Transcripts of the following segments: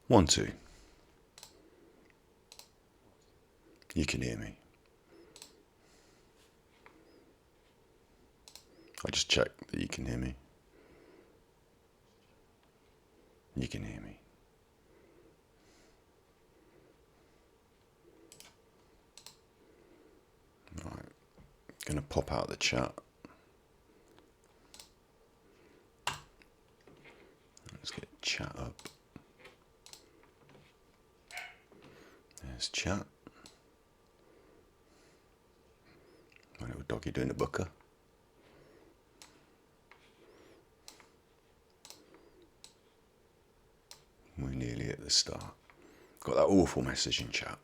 1, 2. You can hear me. I just checked that you can hear me. You can hear me. Right. Gonna pop out the chat. Let's get chat up. There's chat. My little doggy doing a booker. We're nearly at the start. Got that awful message in chat.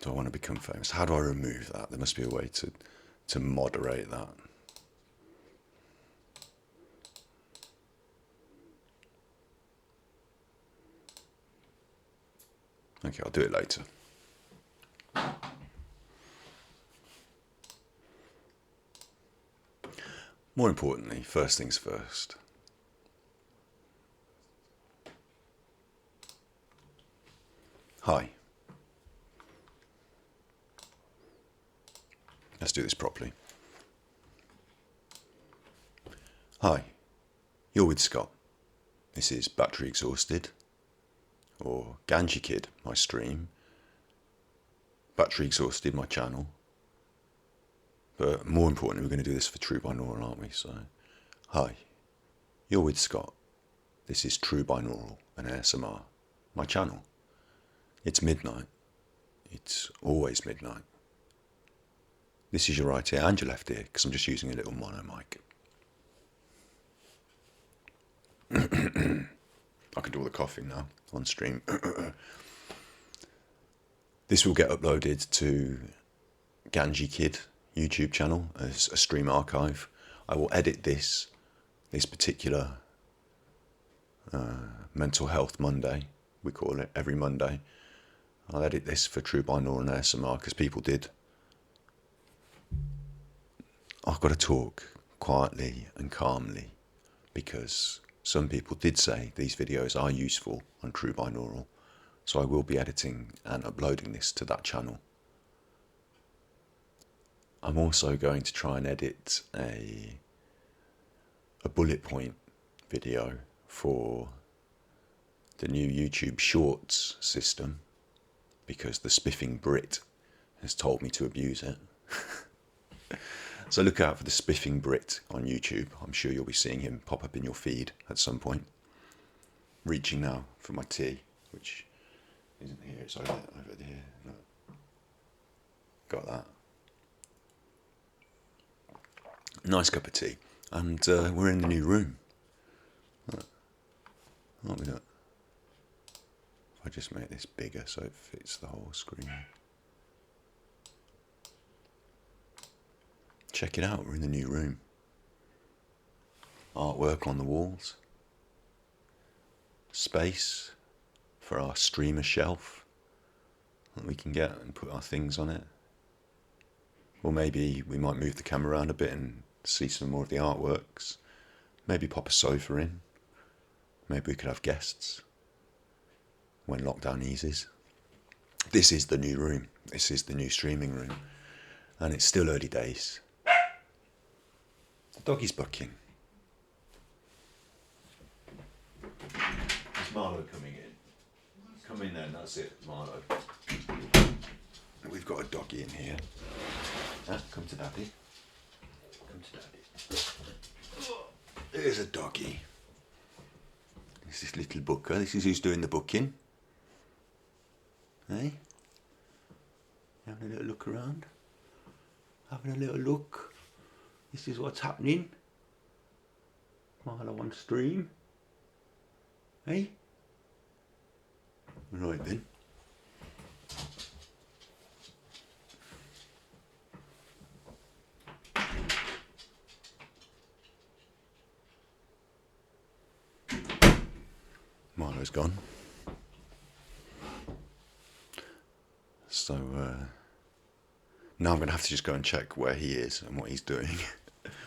Do I want to become famous? How do I remove that? There must be a way to moderate that. Okay, I'll do it later. More importantly, first things first. Hi. Let's do this properly. Hi, you're with Scott. This is Battery Exhausted, or Ganji Kid, my stream. Battery Exhausted, my channel. But more importantly, we're going to do this for True Binaural, aren't we? So, hi, you're with Scott. This is True Binaural and ASMR, my channel. It's midnight. It's always midnight. This is your right ear and your left ear, because I'm just using a little mono mic. I can do all the coughing now on stream. This will get uploaded to Ganji Kid YouTube channel as a stream archive. I will edit this particular Mental Health Monday, we call it, every Monday. I'll edit this for True Binaural and ASMR because people did. I've got to talk quietly and calmly because some people did say these videos are useful on True Binaural, so I will be editing and uploading this to that channel. I'm also going to try and edit a bullet point video for the new YouTube Shorts system because the spiffing Brit has told me to abuse it. So look out for the spiffing Brit on YouTube. I'm sure you'll be seeing him pop up in your feed at some point. Reaching now for my tea, which isn't here, it's over there. No. Got that. Nice cup of tea. And we're in the new room. Aren't we not? If I just make this bigger so it fits the whole screen. Check it out, we're in the new room. Artwork on the walls. Space for our streamer shelf that we can get and put our things on it. Or maybe we might move the camera around a bit and see some more of the artworks. Maybe pop a sofa in. Maybe we could have guests when lockdown eases. This is the new room. This is the new streaming room. And it's still early days. The doggy's bucking. Is Marlo coming in? Come in then, that's it, Marlo. We've got a doggy in here. Come to Daddy. Come to Daddy. There's a doggy. This is little booker. This is who's doing the booking. Hey? Having a little look around? Having a little look? This is what's happening. Marlo on stream. Hey? Right then. Marlo's gone. So now I'm going to have to just go and check where he is and what he's doing.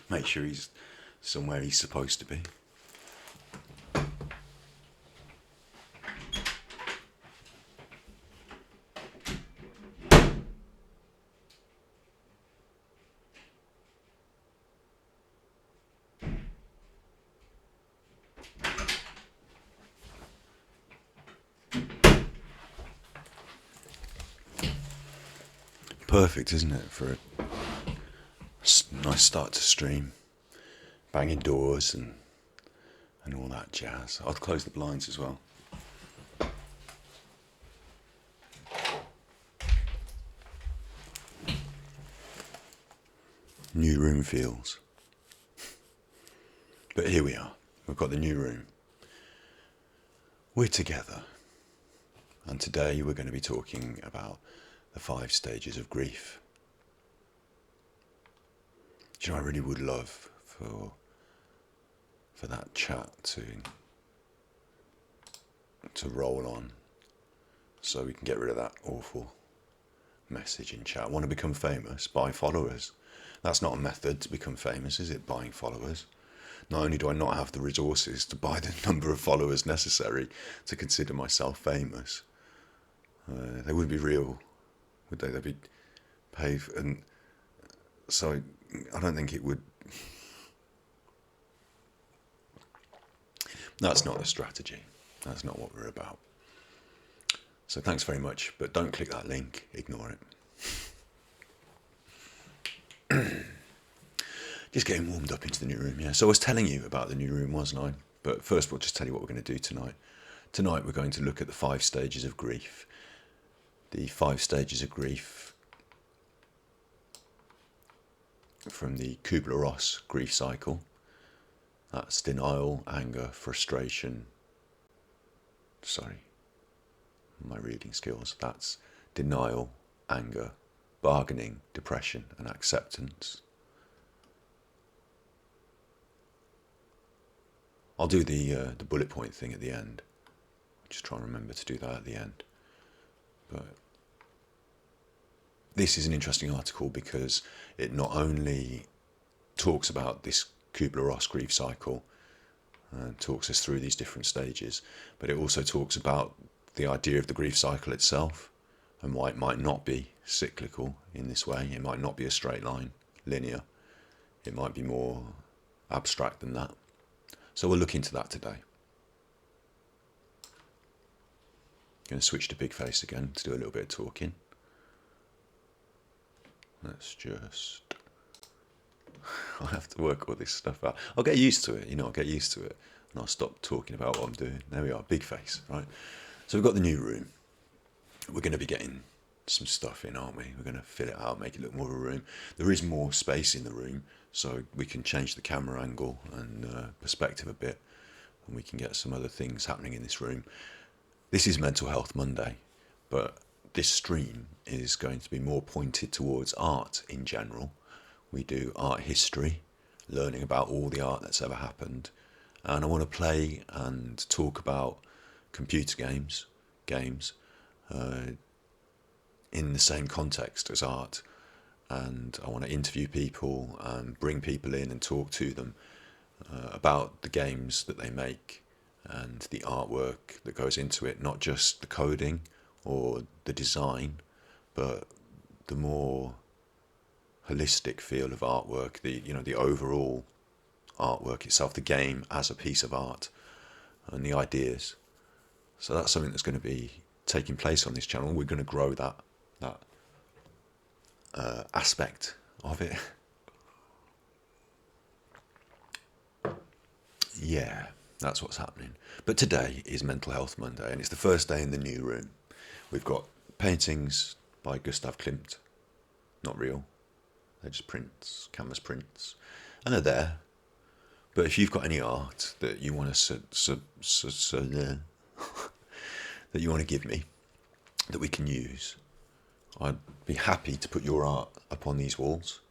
Make sure he's somewhere he's supposed to be. perfect, isn't it, for a nice start to stream, banging doors and all that jazz. I'll close the blinds as well. New room feels. But here we are. We've got the new room. We're together. And today we're going to be talking about the 5 stages of grief. Do you know, I really would love for that chat to roll on, so we can get rid of that awful message in chat. I want to become famous, buy followers. That's not a method to become famous, is it? Buying followers. Not only do I not have the resources to buy the number of followers necessary to consider myself famous, they wouldn't be real, would they? They'd be paid, and so I don't think it would. That's not the strategy. That's not what we're about. So thanks very much, but don't click that link. Ignore it. Just getting warmed up into the new room, yeah. So I was telling you about the new room, wasn't I? But first, we'll just tell you what we're going to do tonight. Tonight, we're going to look at the 5 stages of grief. The 5 stages of grief from the Kubler-Ross grief cycle. That's denial, anger, frustration. Sorry, my reading skills. That's denial, anger, bargaining, depression, and acceptance. I'll do the bullet point thing at the end. Just try and remember to do that at the end. But this is an interesting article because it not only talks about this Kubler-Ross grief cycle and talks us through these different stages, but it also talks about the idea of the grief cycle itself and why it might not be cyclical in this way. It might not be a straight line, linear. It might be more abstract than that. So we'll look into that today. Going to switch to big face again to do a little bit of talking. Let's just... I'll have to work all this stuff out. I'll get used to it, I'll get used to it. And I'll stop talking about what I'm doing. There we are, big face, right? So we've got the new room. We're going to be getting some stuff in, aren't we? We're going to fill it out, make it look more of a room. There is more space in the room, so we can change the camera angle and perspective a bit, and we can get some other things happening in this room. This is Mental Health Monday, but this stream is going to be more pointed towards art in general. We do art history, learning about all the art that's ever happened, and I want to play and talk about computer games in the same context as art. And I want to interview people and bring people in and talk to them about the games that they make and the artwork that goes into it, not just the coding or the design, but the more holistic feel of artwork, the overall artwork itself, the game as a piece of art, and the ideas. So that's something that's going to be taking place on this channel. We're going to grow that aspect of it. Yeah, that's what's happening. But today is Mental Health Monday, and it's the first day in the new room. We've got paintings by Gustav Klimt, not real. They're just prints, canvas prints, and they're there. But if you've got any art that you want to that you want to give me, that we can use, I'd be happy to put your art up on these walls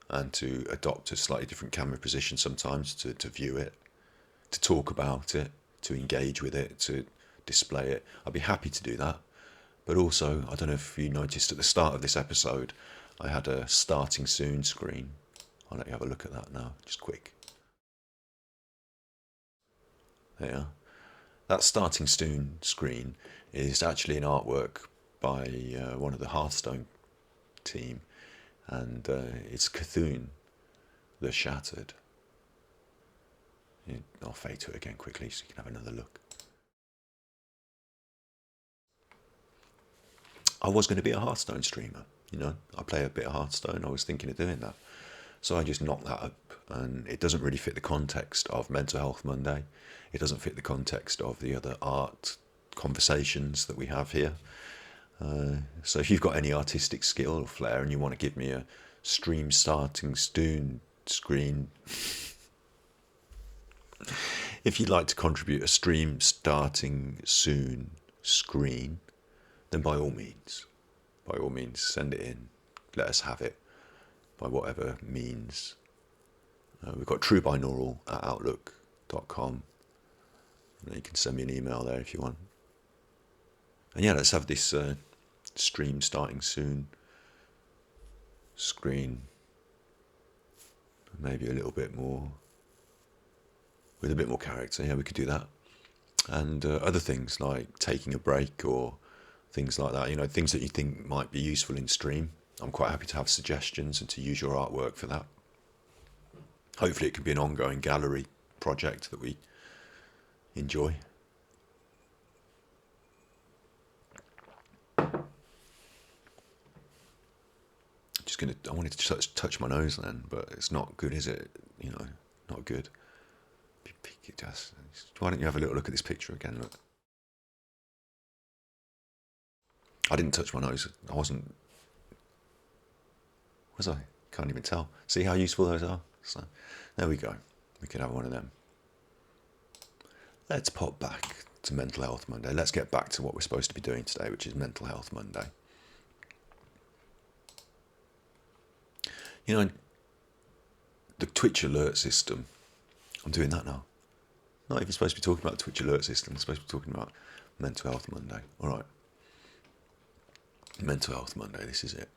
and to adopt a slightly different camera position sometimes to view it, to talk about it, to engage with it, to display it. I'd be happy to do that. But also, I don't know if you noticed at the start of this episode, I had a starting soon screen. I'll let you have a look at that now, just quick. There. That starting soon screen is actually an artwork by one of the Hearthstone team, and it's Cthulhu the Shattered. I'll fade to it again quickly so you can have another look. I was going to be a Hearthstone streamer. I play a bit of Hearthstone. I was thinking of doing that. So I just knocked that up, and it doesn't really fit the context of Mental Health Monday. It doesn't fit the context of the other art conversations that we have here. So if you've got any artistic skill or flair and you want to give me a stream starting soon screen, if you'd like to contribute a stream starting soon screen, then by all means, send it in. Let us have it by whatever means. We've got truebinaural@outlook.com. You can send me an email there if you want. And yeah, let's have this stream starting soon screen. Maybe a little bit more, with a bit more character. Yeah, we could do that. And other things like taking a break or things like that. Things that you think might be useful in stream. I'm quite happy to have suggestions and to use your artwork for that. Hopefully it can be an ongoing gallery project that we enjoy. I wanted to touch my nose then, but it's not good, is it? Not good. Why don't you have a little look at this picture again? Look. I didn't touch my nose. I wasn't. Was I? Can't even tell. See how useful those are? So, there we go. We can have one of them. Let's pop back to Mental Health Monday. Let's get back to what we're supposed to be doing today, which is Mental Health Monday. The Twitch alert system. I'm doing that now. Not even supposed to be talking about the Twitch alert system. I'm supposed to be talking about Mental Health Monday. All right. Mental Health Monday. This is it.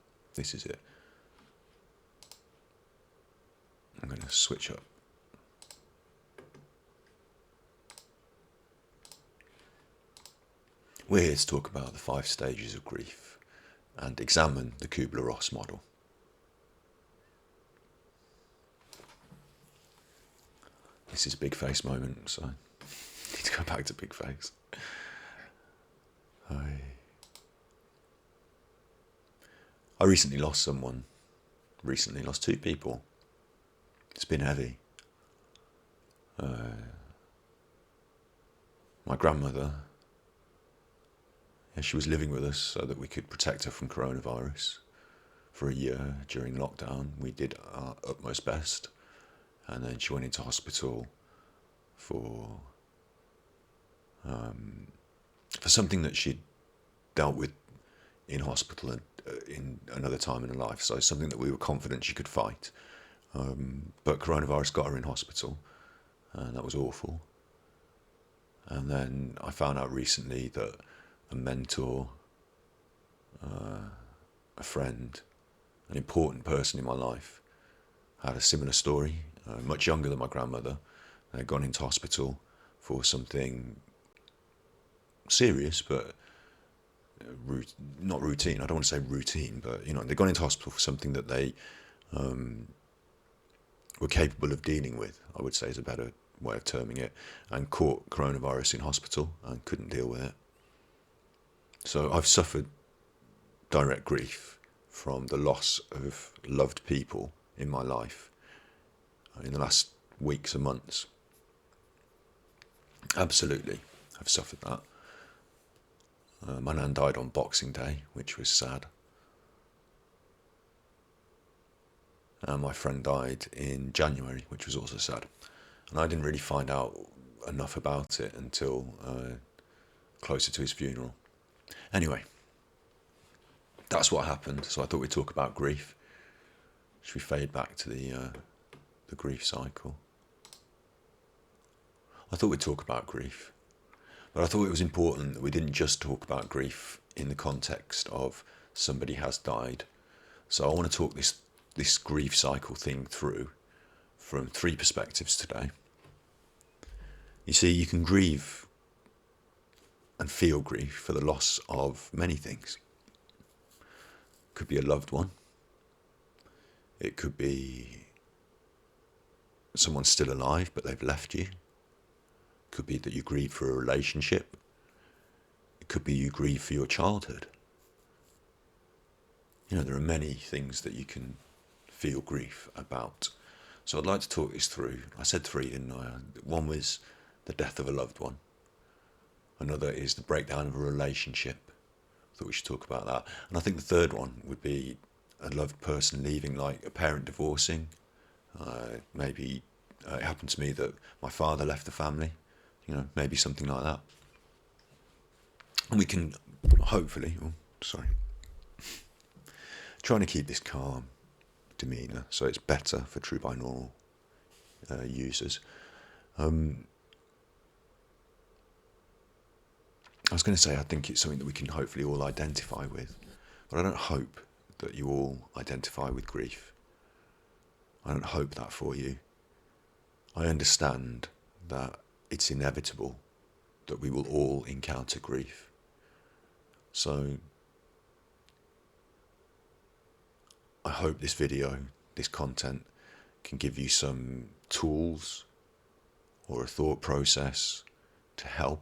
I'm going to switch up. We're here to talk about the 5 stages of grief and examine the Kubler-Ross model. This is a big face moment, so I need to go back to big face. I recently lost someone. Lost 2 people. It's been heavy. My grandmother, she was living with us so that we could protect her from coronavirus for a year during lockdown. We did our utmost best. And then she went into hospital for something that she'd dealt with in hospital in another time in her life. So something that we were confident she could fight. But coronavirus got her in hospital, and that was awful. And then I found out recently that a mentor, a friend, an important person in my life, had a similar story. Much younger than my grandmother, had gone into hospital for something serious, but not routine. I don't want to say routine, but they'd gone into hospital for something that they were capable of dealing with, I would say is a better way of terming it, and caught coronavirus in hospital and couldn't deal with it. So I've suffered direct grief from the loss of loved people in my life in the last weeks and months. Absolutely, I've suffered that. My nan died on Boxing Day, which was sad. And my friend died in January, which was also sad. And I didn't really find out enough about it until closer to his funeral. Anyway, that's what happened. So I thought we'd talk about grief. Should we fade back to the grief cycle? I thought we'd talk about grief, but I thought it was important that we didn't just talk about grief in the context of somebody has died. So I want to talk this grief cycle thing through from 3 perspectives today. You see, you can grieve and feel grief for the loss of many things. It could be a loved one. It could be someone still alive but they've left you. It could be that you grieve for a relationship. It could be you grieve for your childhood. there are many things that you can feel grief about. So I'd like to talk this through. I said three, didn't I? One was the death of a loved one. Another is the breakdown of a relationship. I thought we should talk about that. And I think the third one would be a loved person leaving, like a parent divorcing. Maybe it happened to me that my father left the family, maybe something like that. And we can hopefully, trying to keep this calm demeanour so it's better for true binaural users. I was going to say I think it's something that we can hopefully all identify with, but I don't hope that you all identify with grief. I don't hope that for you. I understand that it's inevitable that we will all encounter grief. So I hope this video, this content, can give you some tools or a thought process to help.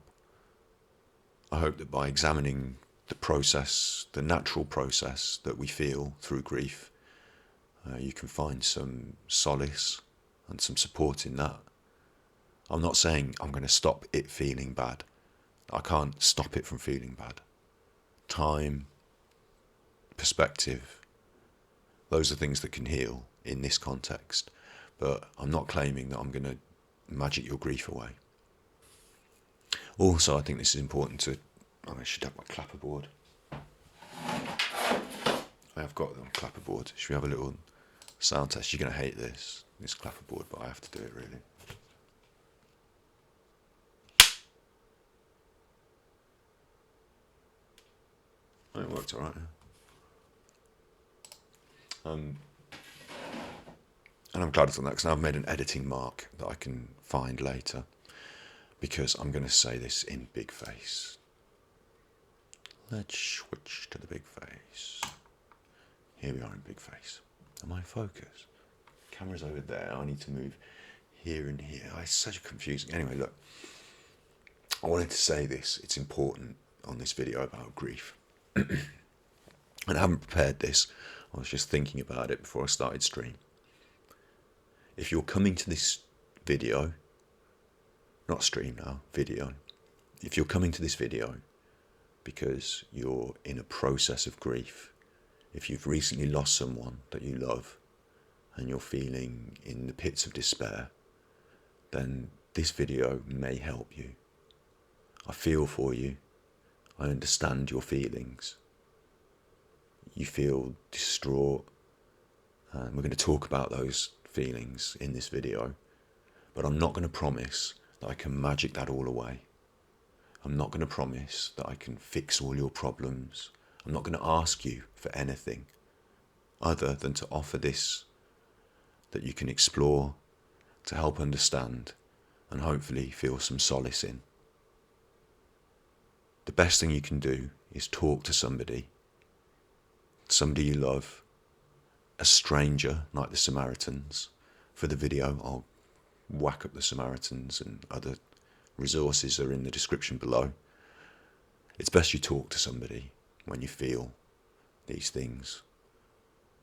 I hope that by examining the process, the natural process that we feel through grief, you can find some solace and some support in that. I'm not saying I'm going to stop it feeling bad. I can't stop it from feeling bad. Time, perspective, those are things that can heal in this context. But I'm not claiming that I'm going to magic your grief away. Also, I think this is important to... I should have my clapperboard. I have got a clapperboard. Should we have a little sound test? You're going to hate this clapperboard, but I have to do it really. Oh, it worked alright. And I'm glad I've done that because now I've made an editing mark that I can find later, because I'm going to say this in big face. Let's switch to the big face. Here we are in big face. Am I focused? Camera's over there. I need to move here and here. Oh, it's such confusing. Anyway, look. I wanted to say this. It's important on this video about grief. And I haven't prepared this. I was just thinking about it before I started stream. If you're coming to this video, not stream now, video. If you're coming to this video because you're in a process of grief, if you've recently lost someone that you love and you're feeling in the pits of despair, then this video may help you. I feel for you. I understand your feelings. You feel distraught, and we're going to talk about those feelings in this video, but I'm not going to promise that I can magic that all away. I'm not going to promise that I can fix all your problems. I'm not going to ask you for anything other than to offer this that you can explore, to help understand, and hopefully feel some solace in. The best thing you can do is talk to somebody you love, a stranger like the Samaritans. For the video, I'll whack up the Samaritans, and other resources are in the description below. It's best you talk to somebody when you feel these things.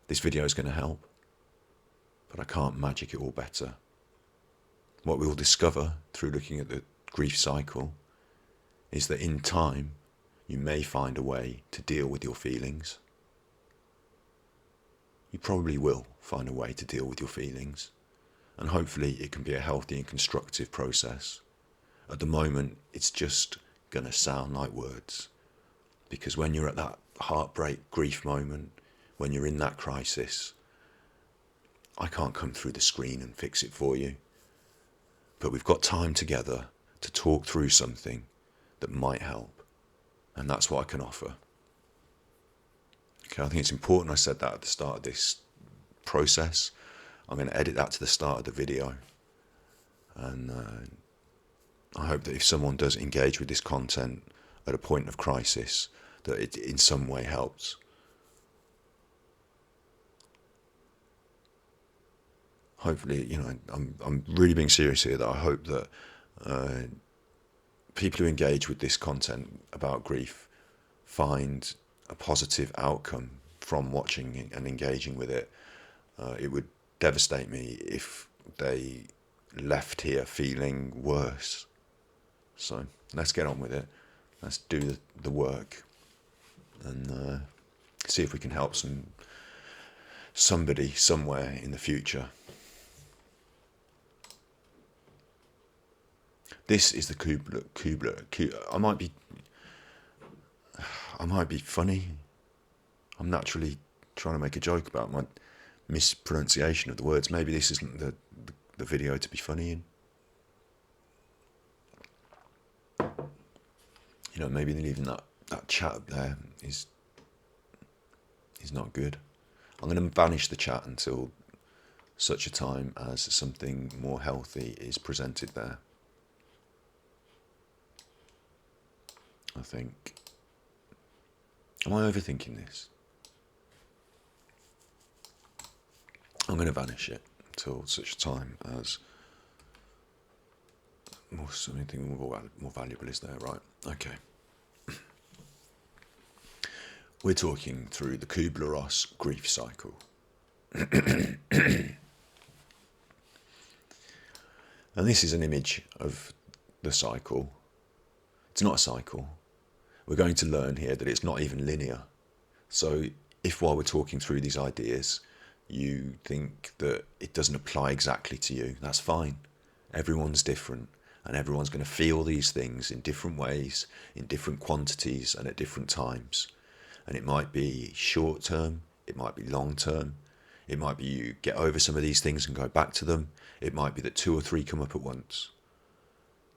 This video is going to help, but I can't magic it all better. What we will discover through looking at the grief cycle is that in time you may find a way to deal with your feelings. You probably will find a way to deal with your feelings, and hopefully it can be a healthy and constructive process. At the moment, it's just going to sound like words, because when you're at that heartbreak, grief moment, when you're in that crisis, I can't come through the screen and fix it for you. But we've got time together to talk through something that might help, and that's what I can offer. Okay, I think it's important I said that at the start of this process. I'm going to edit that to the start of the video, and I hope that if someone does engage with this content at a point of crisis, that it in some way helps. Hopefully, I'm really being serious here, that I hope that people who engage with this content about grief find a positive outcome from watching and engaging with it. It would devastate me if they left here feeling worse. So let's get on with it. Let's do the work and see if we can help somebody somewhere in the future. This is the Kubler. I might be funny. I'm naturally trying to make a joke about my mispronunciation of the words. Maybe this isn't the video to be funny in. You know, maybe even that chat up there is not good. I'm going to banish the chat until such a time as something more healthy is presented there. I think. Am I overthinking this? I'm going to vanish it until such a time as something more valuable is there, right? Okay. We're talking through the Kubler-Ross grief cycle. And this is an image of the cycle. It's not a cycle. We're going to learn here that it's not even linear. So if while we're talking through these ideas, you think that it doesn't apply exactly to you, that's fine. Everyone's different, and everyone's going to feel these things in different ways, in different quantities, and at different times. And it might be short term, it might be long term, it might be you get over some of these things and go back to them, it might be that 2 or 3 come up at once.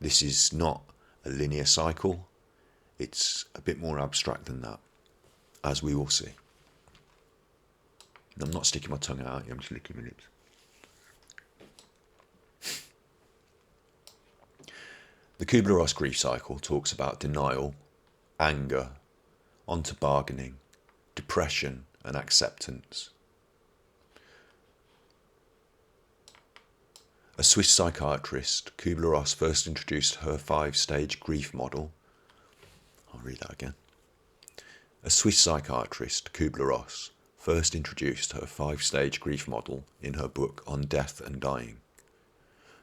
This is not a linear cycle, it's a bit more abstract than that, as we will see. I'm not sticking my tongue out, I'm just licking my lips. The Kubler-Ross grief cycle talks about denial, anger, onto bargaining, depression and acceptance. A Swiss psychiatrist, Kubler-Ross first introduced her 5-stage grief model. I'll read that again. A Swiss psychiatrist, Kubler-Ross, first introduced her 5-stage grief model in her book On Death and Dying.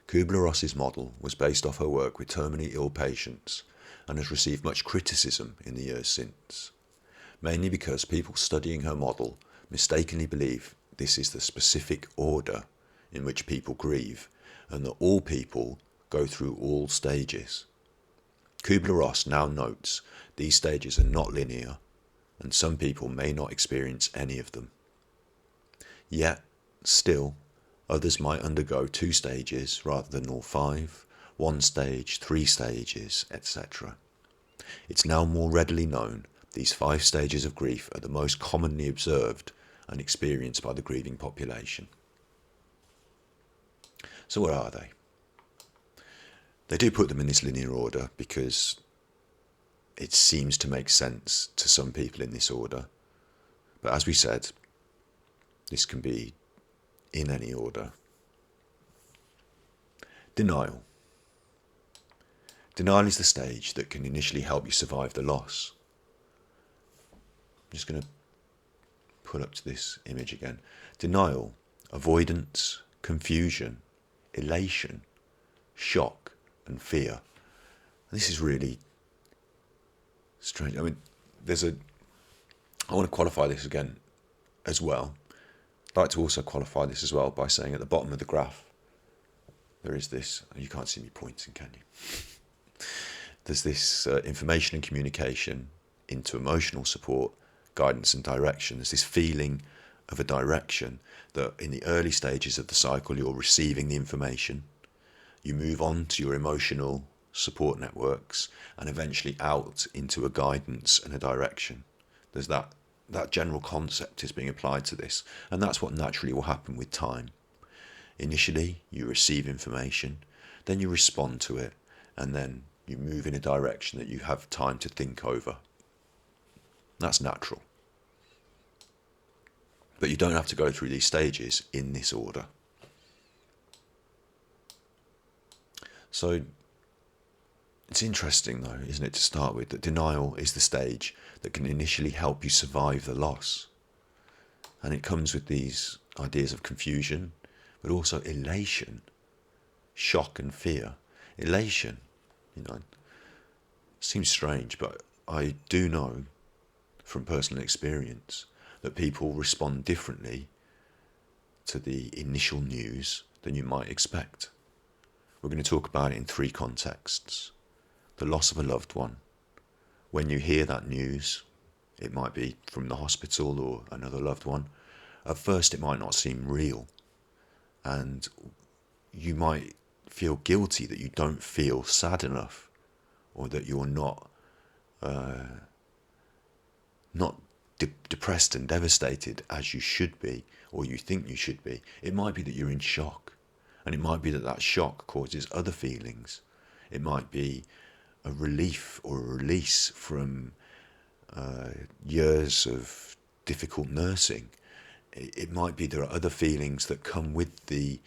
Kubler-Ross's model was based off her work with terminally ill patients and has received much criticism in the years since, mainly because people studying her model mistakenly believe this is the specific order in which people grieve and that all people go through all stages. Kubler-Ross now notes these stages are not linear and some people may not experience any of them. Yet, still, others might undergo 2 stages rather than all 5, 1 stage, 3 stages, etc. It's now more readily known these 5 stages of grief are the most commonly observed and experienced by the grieving population. So what are they? They do put them in this linear order because it seems to make sense to some people in this order. But as we said, this can be in any order. Denial. Denial is the stage that can initially help you survive the loss. I'm just going to pull up to this image again. Denial, avoidance, confusion, elation, shock and fear. This is really strange. I mean, I want to qualify this again as well. I'd like to also qualify this as well by saying at the bottom of the graph, there is this, you can't see me pointing, can you? There's this information and communication into emotional support, guidance and direction. There's this feeling of a direction that in the early stages of the cycle, you're receiving the information. You move on to your emotional support networks and eventually out into a guidance and a direction. There's that general concept is being applied to this, and that's what naturally will happen with time. Initially, you receive information, then you respond to it, and then you move in a direction that you have time to think over. That's natural. But you don't have to go through these stages in this order. So it's interesting though, isn't it, to start with, that denial is the stage that can initially help you survive the loss. And it comes with these ideas of confusion, but also elation, shock and fear. Elation, seems strange, but I do know from personal experience that people respond differently to the initial news than you might expect. We're going to talk about it in 3 contexts. The loss of a loved one. When you hear that news, it might be from the hospital or another loved one. At first it might not seem real, and you might feel guilty that you don't feel sad enough, or that you're not depressed and devastated as you should be, or you think you should be. It might be that you're in shock, and it might be that that shock causes other feelings. It might be a relief or a release from years of difficult nursing. It might be there are other feelings that come with the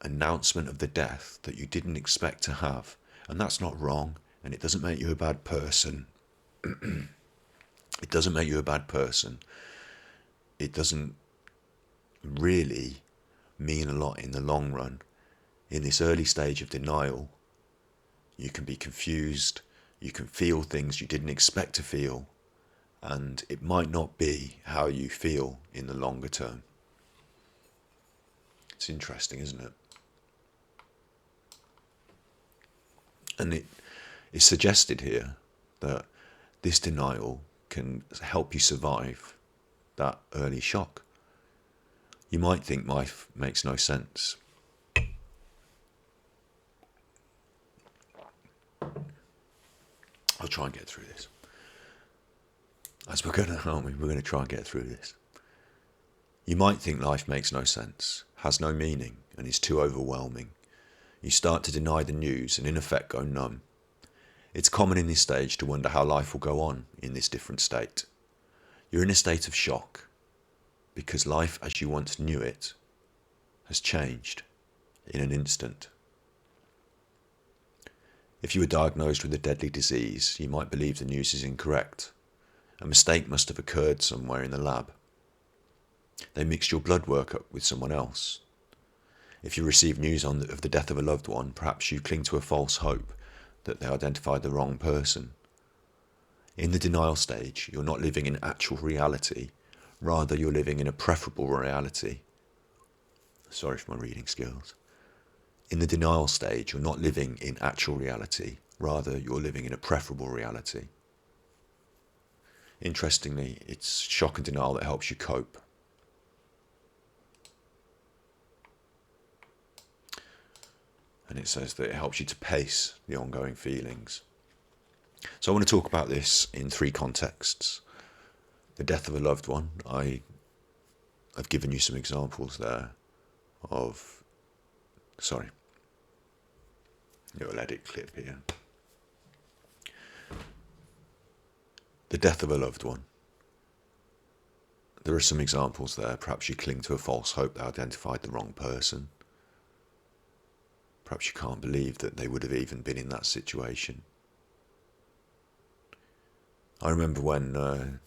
announcement of the death that you didn't expect to have, and that's not wrong, and it doesn't make you a bad person. It doesn't make you a bad person. It doesn't really mean a lot in the long run. In this early stage of denial, you can be confused, you can feel things you didn't expect to feel, and it might not be how you feel in the longer term. It's interesting, isn't it? And it is suggested here that this denial can help you survive that early shock. You might think life makes no sense. I'll try and get through this. As we're going to, aren't we? We're going to try and get through this. You might think life makes no sense, has no meaning, and is too overwhelming. You start to deny the news and in effect go numb. It's common in this stage to wonder how life will go on in this different state. You're in a state of shock because life as you once knew it has changed in an instant. If you were diagnosed with a deadly disease, you might believe the news is incorrect. A mistake must have occurred somewhere in the lab. They mixed your blood work up with someone else. If you receive news of the death of a loved one, perhaps you cling to a false hope that they identified the wrong person. In the denial stage, you're not living in actual reality, rather you're living in a preferable reality. Sorry for my reading skills. In the denial stage, you're not living in actual reality, rather you're living in a preferable reality. Interestingly, it's shock and denial that helps you cope. And it says that it helps you to pace the ongoing feelings. So I want to talk about this in 3 contexts. The death of a loved one. I've given you some examples there of... Sorry. Little edit clip here. The death of a loved one. There are some examples there. Perhaps you cling to a false hope that identified the wrong person. Perhaps you can't believe that they would have even been in that situation. I remember when...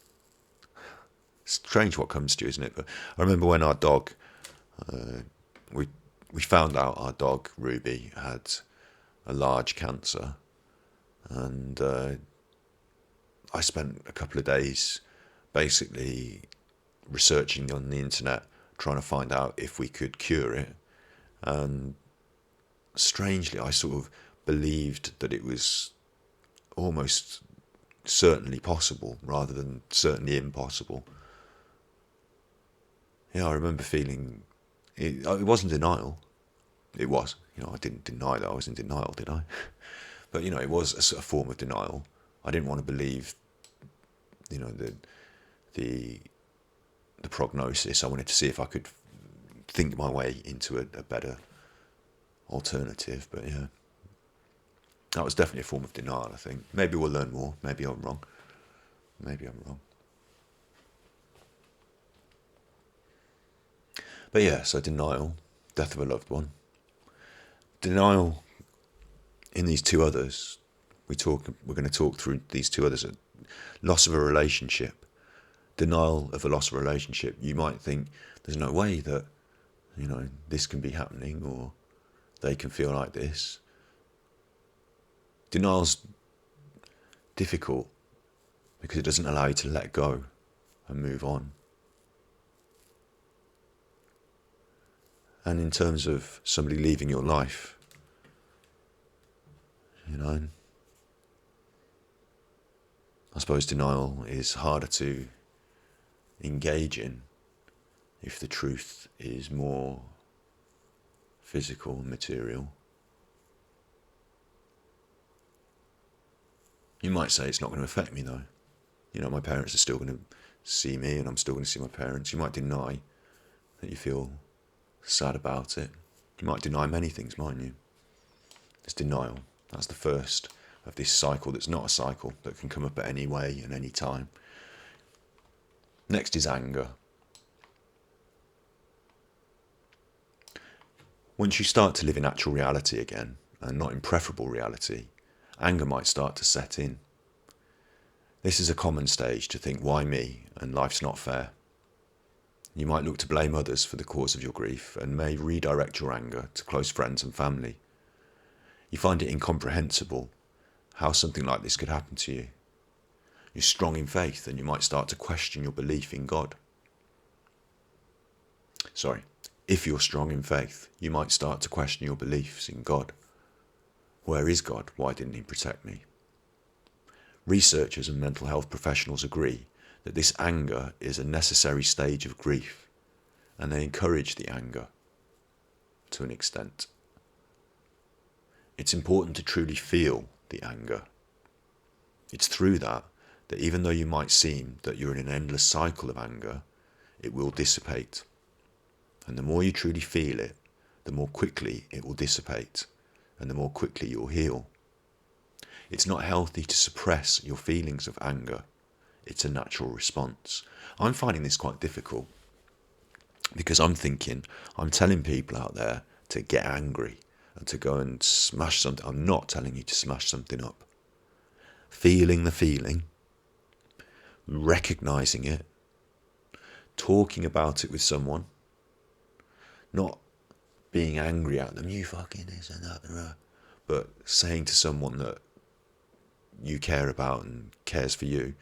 strange what comes to you, isn't it? But I remember when our dog... we found out our dog, Ruby, had a large cancer. And I spent a couple of days basically researching on the internet, trying to find out if we could cure it. And strangely, I sort of believed that it was almost certainly possible rather than certainly impossible. Yeah, I remember feeling... It wasn't denial. It was. I didn't deny that I was in denial, did I? But, it was a sort of form of denial. I didn't want to believe, the prognosis. I wanted to see if I could think my way into a better alternative. But yeah, that was definitely a form of denial, I think. Maybe we'll learn more. Maybe I'm wrong. But yeah, so denial, death of a loved one. Denial in these 2 others, we're going to talk through these 2 others. Loss of a relationship. denial of a loss of a relationship, you might think there's no way that, this can be happening, or they can feel like this. Denial's difficult because it doesn't allow you to let go and move on. And in terms of somebody leaving your life, I suppose denial is harder to engage in if the truth is more physical and material. You might say it's not going to affect me though. My parents are still going to see me and I'm still going to see my parents. You might deny that you feel sad about it. You might deny many things, mightn't you? It's denial. That's the first of this cycle that's not a cycle, that can come up at any way and any time. Next is anger. Once you start to live in actual reality again, and not in preferable reality, anger might start to set in. This is a common stage to think, why me, and life's not fair. You might look to blame others for the cause of your grief and may redirect your anger to close friends and family. You find it incomprehensible how something like this could happen to you. You're strong in faith and you might start to question your belief in God. If you're strong in faith, you might start to question your beliefs in God. Where is God? Why didn't he protect me? Researchers and mental health professionals agree that this anger is a necessary stage of grief, and they encourage the anger to an extent. It's important to truly feel the anger. It's through that even though you might seem that you're in an endless cycle of anger, it will dissipate. And the more you truly feel it, the more quickly it will dissipate, and the more quickly you'll heal. It's not healthy to suppress your feelings of anger. It's a natural response. I'm finding this quite difficult because I'm telling people out there to get angry and to go and smash something. I'm not telling you to smash something up. Feeling the feeling, recognizing it, talking about it with someone, not being angry at them, you fucking this and that, but saying to someone that you care about and cares for you,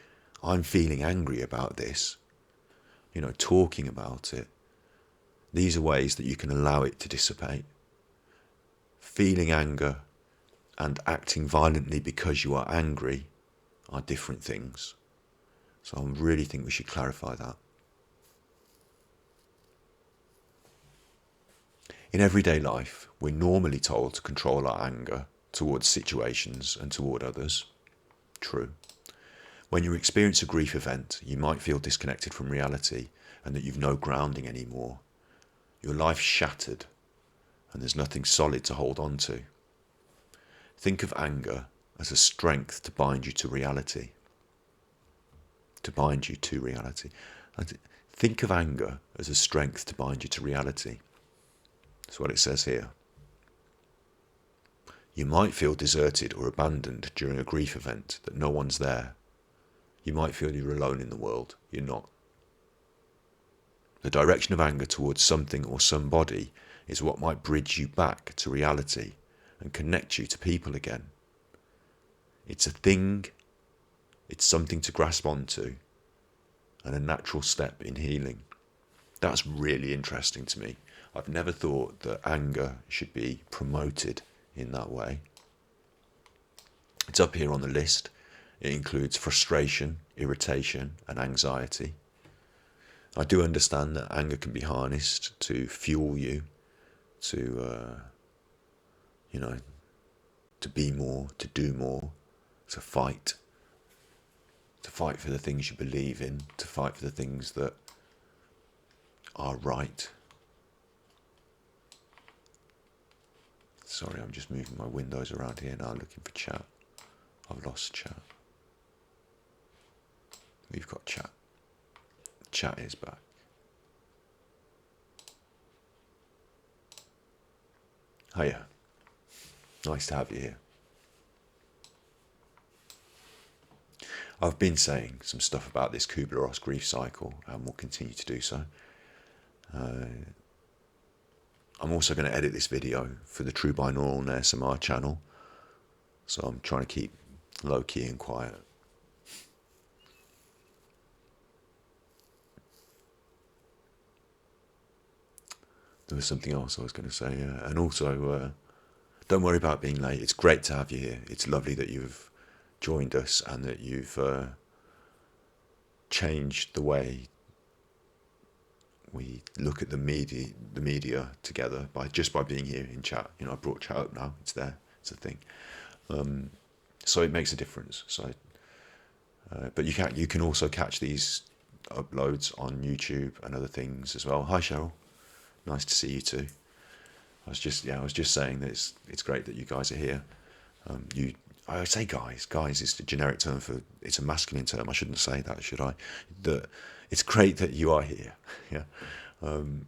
I'm feeling angry about this, talking about it. These are ways that you can allow it to dissipate. Feeling anger and acting violently because you are angry are different things. So I really think we should clarify that. In everyday life, we're normally told to control our anger towards situations and toward others. True. When you experience a grief event, you might feel disconnected from reality and that you've no grounding anymore. Your life's shattered and there's nothing solid to hold on to. Think of anger as a strength to bind you to reality. Think of anger as a strength to bind you to reality. That's what it says here. You might feel deserted or abandoned during a grief event, that no one's there. You might feel you're alone in the world. You're not. The direction of anger towards something or somebody is what might bridge you back to reality and connect you to people again. It's a thing, it's something to grasp onto, and a natural step in healing. That's really interesting to me. I've never thought that anger should be promoted in that way. It's up here on the list. It includes frustration, irritation, and anxiety. I do understand that anger can be harnessed to fuel you, to be more, to do more, to fight for the things you believe in, to fight for the things that are right. Sorry, I'm just moving my windows around here now looking for chat. I've lost chat. We've got chat. Chat is back. Hiya. Nice to have you here. I've been saying some stuff about this Kubler-Ross grief cycle and will continue to do so. I'm also going to edit this video for the True Binaural and ASMR channel, so I'm trying to keep low-key and quiet. There was something else I was going to say, and also don't worry about being late. It's great to have you here. It's lovely that you've joined us and that you've changed the way we look at the media together by being here in chat. You know, I brought chat up now. It's there. It's a thing. So it makes a difference. So, but you can also catch these uploads on YouTube and other things as well. Hi Cheryl, nice to see you too. I was just saying that it's great that you guys are here. I say guys. Guys is the generic term it's a masculine term. I shouldn't say that, should I? It's great that you are here. Yeah. And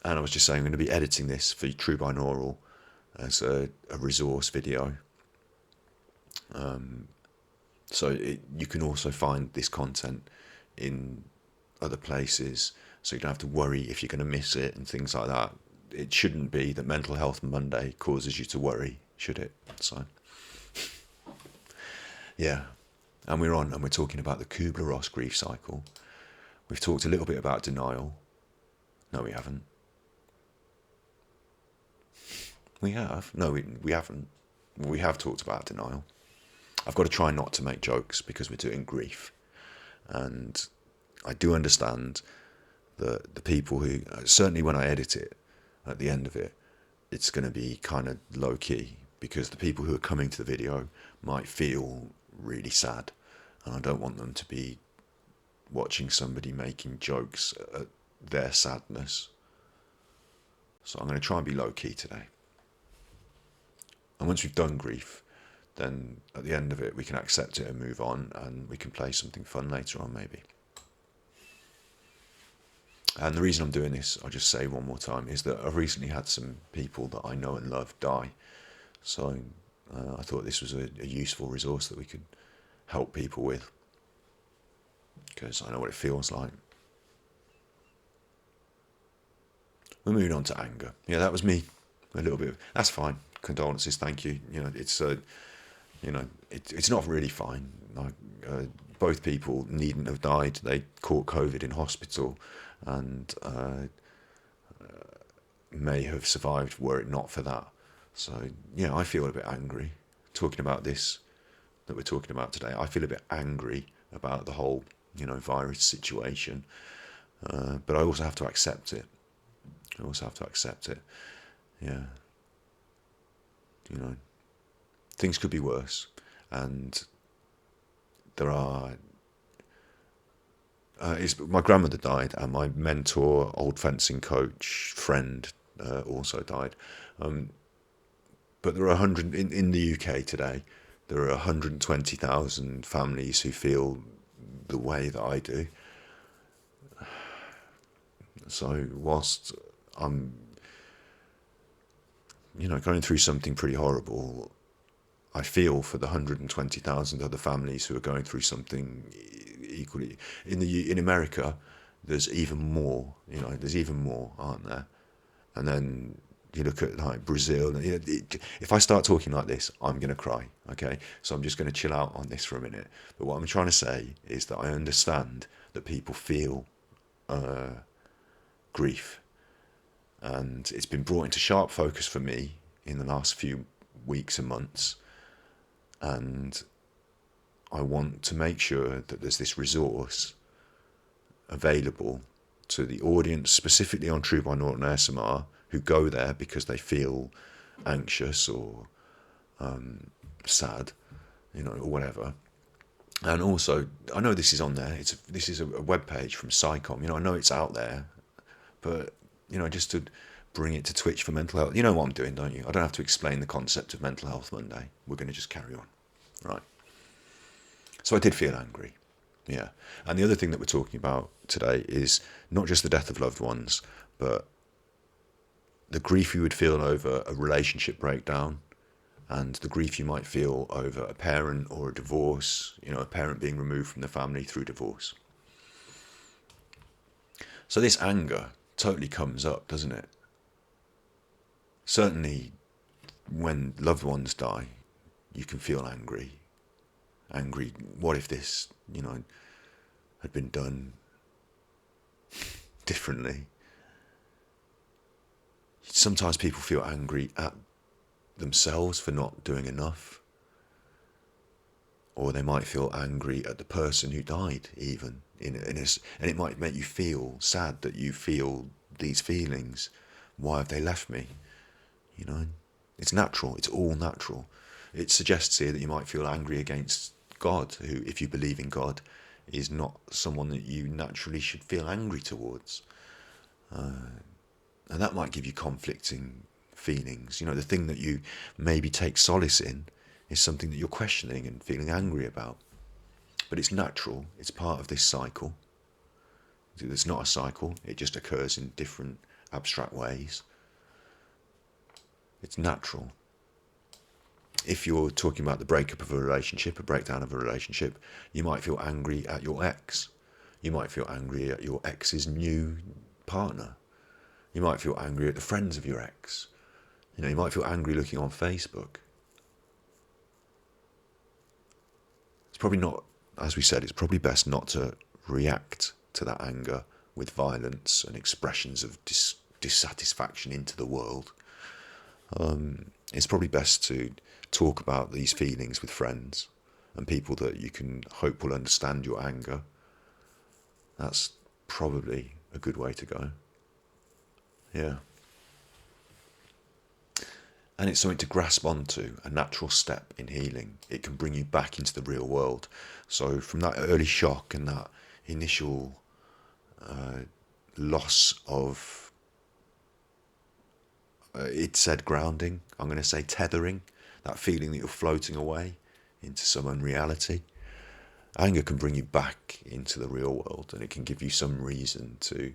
I was just saying I'm going to be editing this for True Binaural as a resource video. So you can also find this content in other places, so you don't have to worry if you're going to miss it and things like that. It shouldn't be that Mental Health Monday causes you to worry, should it? So, yeah. And we're talking about the Kubler-Ross grief cycle. We've talked a little bit about denial. No, we haven't. We have. No, we haven't. We have talked about denial. I've got to try not to make jokes because we're doing grief. And I do understand that the people who, certainly when I edit it, at the end of it, it's going to be kind of low key because the people who are coming to the video might feel really sad, and I don't want them to be watching somebody making jokes at their sadness. So I'm going to try and be low key today. And once we've done grief, then at the end of it we can accept it and move on, and we can play something fun later on maybe. And the reason I'm doing this, I'll just say one more time, is that I've recently had some people that I know and love die. So I thought this was a useful resource that we could help people with, because I know what it feels like. We're moving on to anger. Yeah, that was me. A little bit. That's fine. Condolences. Thank you. You know, it's not really fine. Like, both people needn't have died. They caught COVID in hospital, and may have survived were it not for that. So yeah, I feel a bit angry talking about this that we're talking about today. I feel a bit angry about the whole, virus situation, but I also have to accept it. Yeah. Things could be worse, and there are. My grandmother died, and my mentor, old fencing coach, friend, also died. But there are 100 in the UK today. There are 120,000 families who feel the way that I do. So whilst I'm, going through something pretty horrible, I feel for the 120,000 other families who are going through something equally. In America, there's even more. There's even more, aren't there? And then you look at like Brazil. If I start talking like this, I'm going to cry. Okay, so I'm just going to chill out on this for a minute. But what I'm trying to say is that I understand that people feel grief, and it's been brought into sharp focus for me in the last few weeks and months. And I want to make sure that there's this resource available to the audience, specifically on True Binaural and ASMR, who go there because they feel anxious or sad, or whatever. And also, I know this is on there. This is a web page from SciComm. I know it's out there, but just to bring it to Twitch for mental health. You know what I'm doing, don't you? I don't have to explain the concept of Mental Health Monday. We're going to just carry on, right? So I did feel angry, yeah. And the other thing that we're talking about today is not just the death of loved ones, but the grief you would feel over a relationship breakdown, and the grief you might feel over a parent or a divorce, a parent being removed from the family through divorce. So this anger totally comes up, doesn't it? Certainly when loved ones die, you can feel angry. Angry, what if this, had been done differently? Sometimes people feel angry at themselves for not doing enough. Or they might feel angry at the person who died, even. And it might make you feel sad that you feel these feelings. Why have they left me? It's natural. It's all natural. It suggests here that you might feel angry against God, who, if you believe in God, is not someone that you naturally should feel angry towards. And that might give you conflicting feelings. The thing that you maybe take solace in is something that you're questioning and feeling angry about. But it's natural. It's part of this cycle. It's not a cycle. It just occurs in different abstract ways. It's natural. If you're talking about the breakup of a relationship, a breakdown of a relationship, you might feel angry at your ex. You might feel angry at your ex's new partner. You might feel angry at the friends of your ex. You might feel angry looking on Facebook. It's probably not, as we said, it's probably best not to react to that anger with violence and expressions of dissatisfaction into the world. It's probably best to talk about these feelings with friends and people that you can hope will understand your anger. That's probably a good way to go. Yeah. And it's something to grasp onto, a natural step in healing. It can bring you back into the real world. So from that early shock and that initial loss of, it said grounding, I'm going to say tethering, that feeling that you're floating away into some unreality. Anger can bring you back into the real world, and it can give you some reason to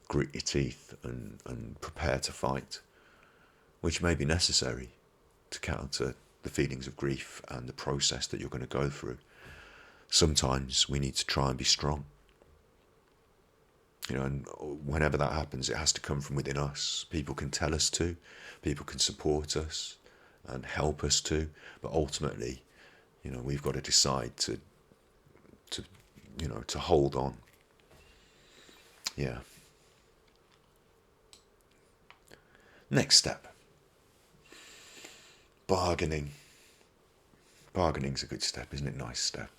grit your teeth and prepare to fight, which may be necessary to counter the feelings of grief and the process that you're going to go through. Sometimes we need to try and be strong. And whenever that happens, it has to come from within us. People can tell us to, people can support us and help us to, but ultimately, we've got to decide to hold on. Yeah. Next step. Bargaining. Bargaining's a good step, isn't it? Nice step.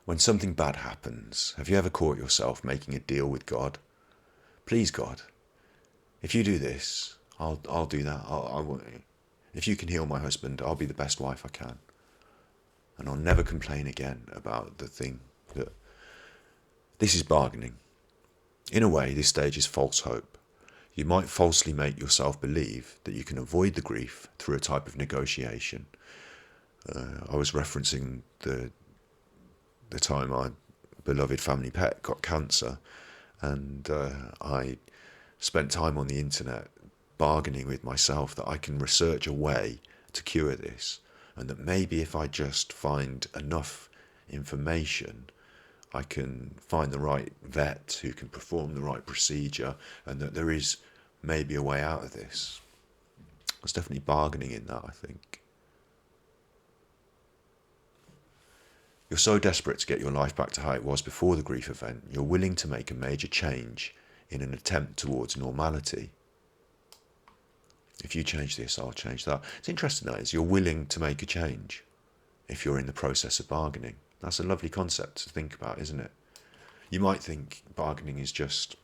When something bad happens, have you ever caught yourself making a deal with God? Please, God, if you do this, I'll do that. If you can heal my husband, I'll be the best wife I can. And I'll never complain again about the thing that... This is bargaining. In a way, this stage is false hope. You might falsely make yourself believe that you can avoid the grief through a type of negotiation. I was referencing the time my beloved family pet got cancer, and I spent time on the internet bargaining with myself that I can research a way to cure this, and that maybe if I just find enough information, I can find the right vet who can perform the right procedure, and that there is maybe a way out of this. There's definitely bargaining in that, I think. You're so desperate to get your life back to how it was before the grief event, you're willing to make a major change in an attempt towards normality. If you change this, I'll change that. It's interesting, that is, you're willing to make a change if you're in the process of bargaining. That's a lovely concept to think about, isn't it? You might think bargaining is just,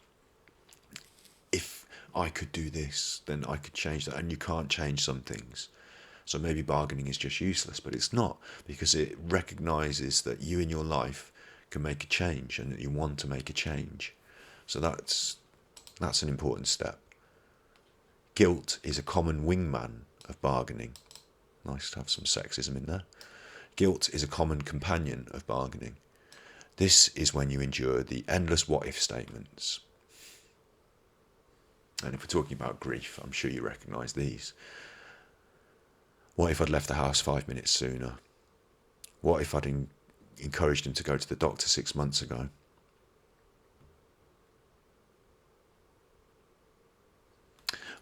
if I could do this, then I could change that, and you can't change some things. So maybe bargaining is just useless, but it's not, because it recognises that you in your life can make a change and that you want to make a change. So that's an important step. Guilt is a common wingman of bargaining. Nice to have some sexism in there. Guilt is a common companion of bargaining. This is when you endure the endless what-if statements. And if we're talking about grief, I'm sure you recognise these. What if I'd left the house 5 minutes sooner? What if I'd encouraged him to go to the doctor 6 months ago?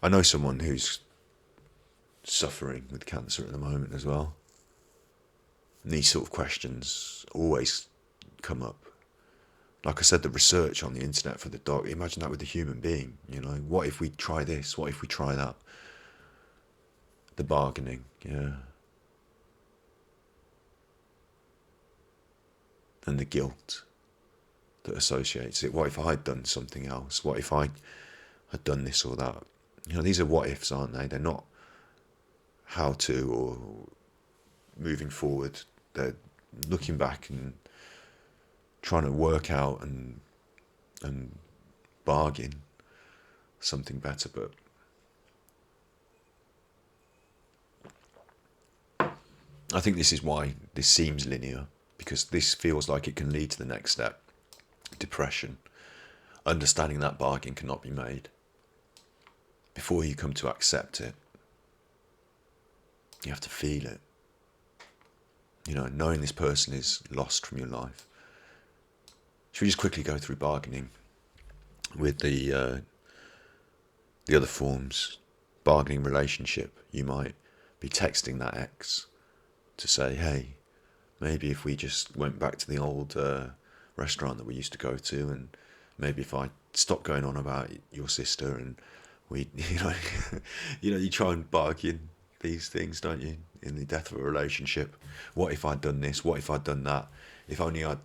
I know someone who's suffering with cancer at the moment as well. And these sort of questions always come up. Like I said, the research on the internet for the dog, imagine that with a human being, you know, what if we try this? What if we try that? The bargaining, yeah. And the guilt that associates it. What if I'd done something else? What if I had done this or that? You know, these are what ifs, aren't they? They're not how to or moving forward. They're looking back and trying to work out and bargain something better. But I think this is why this seems linear, because this feels like it can lead to the next step, depression. Understanding that bargain cannot be made. Before you come to accept it, you have to feel it. You know, knowing this person is lost from your life. Should we just quickly go through bargaining with the other forms? Bargaining relationship. You might be texting that ex to say, hey, maybe if we just went back to the old restaurant that we used to go to, and maybe if I stopped going on about your sister, and we, you try and bargain these things, don't you, in the death of a relationship? What if I'd done this? What if I'd done that? If only I'd,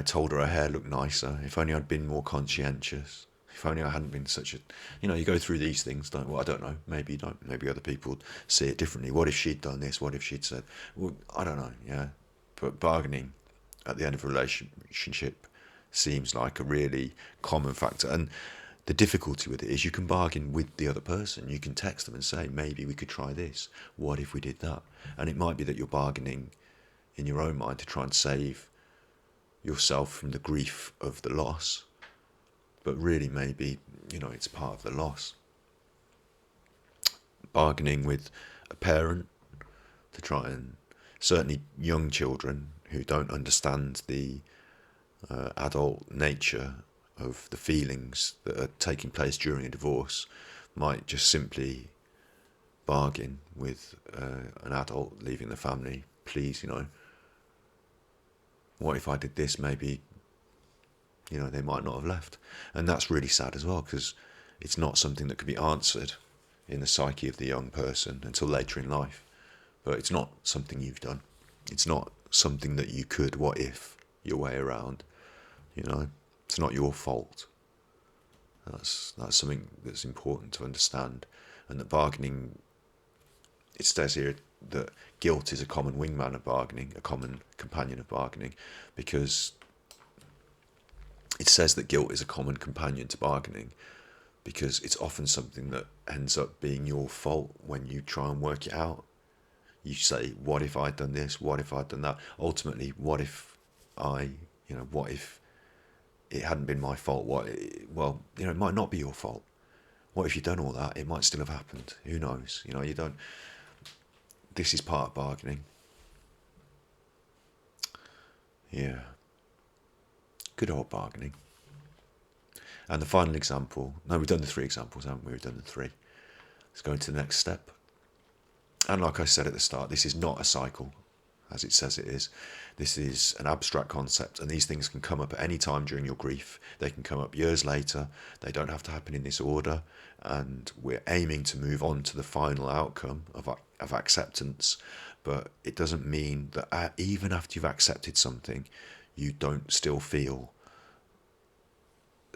told her hair looked nicer. If only I'd been more conscientious. If only I hadn't been such a, you go through these things, don't? Well, I don't know. Maybe you don't. Maybe other people see it differently. What if she'd done this? What if she'd said? Well, I don't know. Yeah, but bargaining at the end of a relationship seems like a really common factor. And the difficulty with it is you can bargain with the other person. You can text them and say, maybe we could try this. What if we did that? And it might be that you're bargaining in your own mind to try and save yourself from the grief of the loss. But really, maybe, it's part of the loss. Bargaining with a parent to try and, certainly young children who don't understand the adult nature of the feelings that are taking place during a divorce, might just simply bargain with an adult leaving the family. Please, what if I did this? Maybe, they might not have left. And that's really sad as well, because it's not something that can be answered in the psyche of the young person until later in life. But it's not something you've done. It's not something that you could what if your way around. It's not your fault. That's something that's important to understand. And that bargaining, it says here that guilt is a common wingman of bargaining, a common companion of bargaining, because it says that guilt is a common companion to bargaining because it's often something that ends up being your fault when you try and work it out. You say, what if I'd done this? What if I'd done that? Ultimately, what if what if it hadn't been my fault? It might not be your fault. What if you'd done all that? It might still have happened. Who knows? You don't. This is part of bargaining. Yeah. Good old bargaining. And the final example. No, we've done the 3 examples, haven't we? We've done the 3. Let's go into the next step. And like I said at the start, this is not a cycle, as it says it is. This is an abstract concept, and these things can come up at any time during your grief. They can come up years later. They don't have to happen in this order. And we're aiming to move on to the final outcome of acceptance. But it doesn't mean that even after you've accepted something, you don't still feel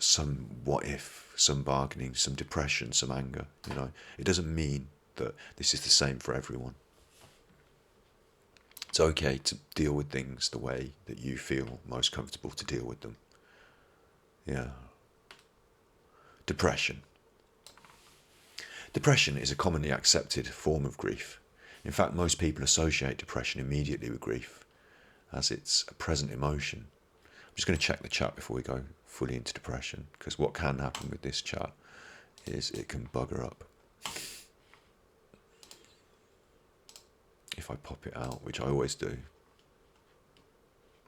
some what if, some bargaining, some depression, some anger. It doesn't mean that this is the same for everyone. It's okay to deal with things the way that you feel most comfortable to deal with them. Yeah. Depression. Depression is a commonly accepted form of grief. In fact, most people associate depression immediately with grief, as it's a present emotion. I'm just going to check the chat before we go fully into depression, because what can happen with this chat is it can bugger up. if I pop it out, which I always do,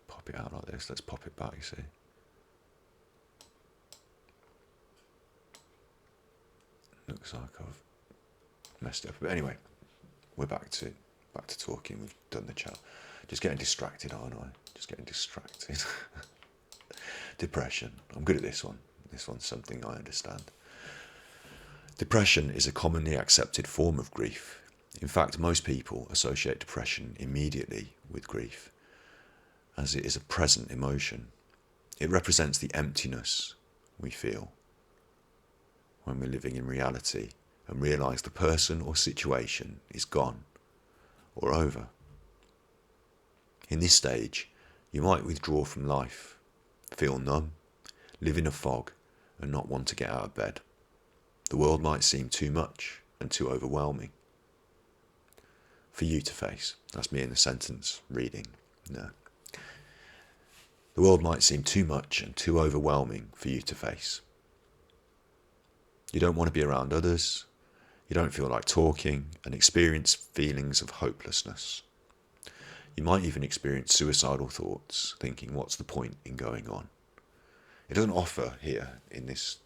pop it out like this. Let's pop it back, you see. Looks like I've messed it up. But anyway, we're back to talking. We've done the chat. Just getting distracted, aren't I? Just getting distracted. Depression. I'm good at this one. This one's something I understand. Depression is a commonly accepted form of grief. In fact, most people associate depression immediately with grief, as it is a present emotion. It represents the emptiness we feel when we're living in reality and realise the person or situation is gone or over. In this stage, you might withdraw from life, feel numb, live in a fog, and not want to get out of bed. The world might seem too much and too overwhelming for you to face. That's me in the sentence reading. No. The world might seem too much and too overwhelming for you to face. You don't want to be around others. You don't feel like talking and experience feelings of hopelessness. You might even experience suicidal thoughts, thinking, what's the point in going on? It doesn't offer here in this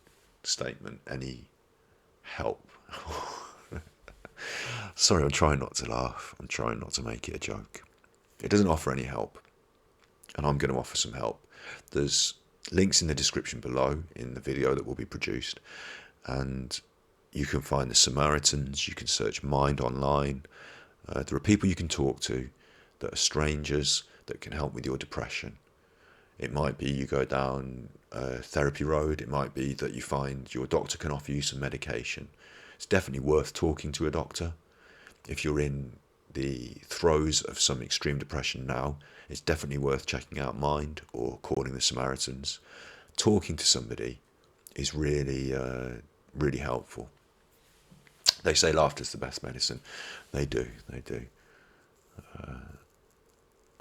statement any help. Sorry, I'm trying not to laugh. I'm trying not to make it a joke. It doesn't offer any help, and I'm going to offer some help. There's links in the description below in the video that will be produced, and you can find the Samaritans. You can search Mind online. There are people you can talk to that are strangers that can help with your depression. It might be you go down a therapy road. It might be that you find your doctor can offer you some medication. It's definitely worth talking to a doctor. If you're in the throes of some extreme depression now, it's definitely worth checking out Mind or calling the Samaritans. Talking to somebody is really, really helpful. They say laughter's the best medicine. They do.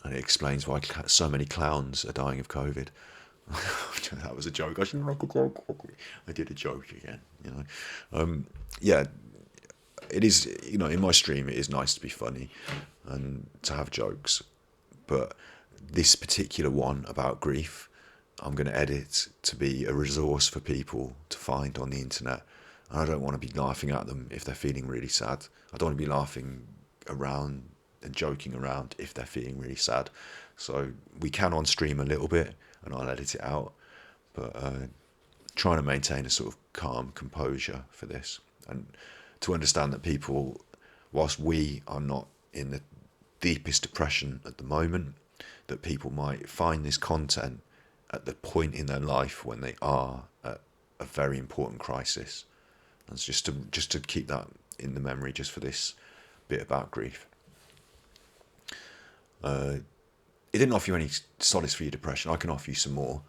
And it explains why so many clowns are dying of COVID. That was a joke. I shouldn't make a joke. I did a joke again, yeah, it is, in my stream, it is nice to be funny and to have jokes. But this particular one about grief, I'm going to edit to be a resource for people to find on the internet. And I don't want to be laughing at them if they're feeling really sad. I don't want to be laughing around and joking around if they're feeling really sad. So we can on stream a little bit, and I'll edit it out. But trying to maintain a sort of calm composure for this, and to understand that people, whilst we are not in the deepest depression at the moment, that people might find this content at the point in their life when they are at a very important crisis. And just to keep that in the memory, just for this bit about grief. It didn't offer you any solace for your depression. I can offer you some more.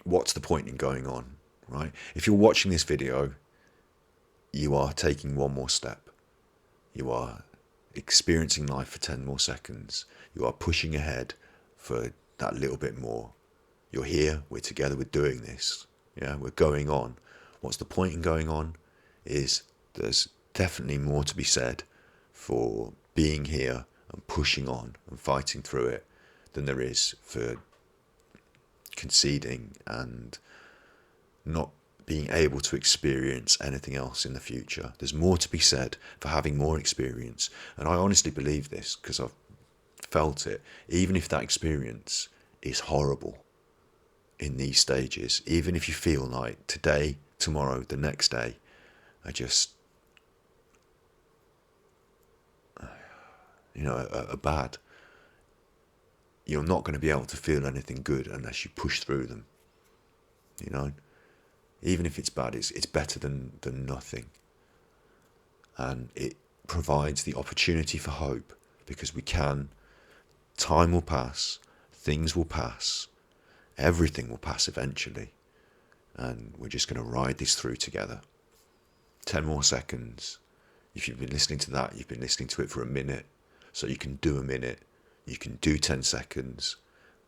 What's the point in going on, right? If you're watching this video, you are taking one more step. You are experiencing life for 10 more seconds. You are pushing ahead for that little bit more. You're here, we're together, we're doing this. Yeah, we're going on. What's the point in going on is there's definitely more to be said for being here and pushing on and fighting through it than there is for conceding and not being able to experience anything else in the future. There's more to be said for having more experience. And I honestly believe this because I've felt it. Even if that experience is horrible in these stages, even if you feel like today, tomorrow, the next day, are bad, you're not going to be able to feel anything good unless you push through them. Even if it's bad, it's better than nothing. And it provides the opportunity for hope, because time will pass, things will pass, everything will pass eventually. And we're just going to ride this through together. 10 more seconds. If you've been listening to that, you've been listening to it for a minute. So you can do a minute. You can do 10 seconds.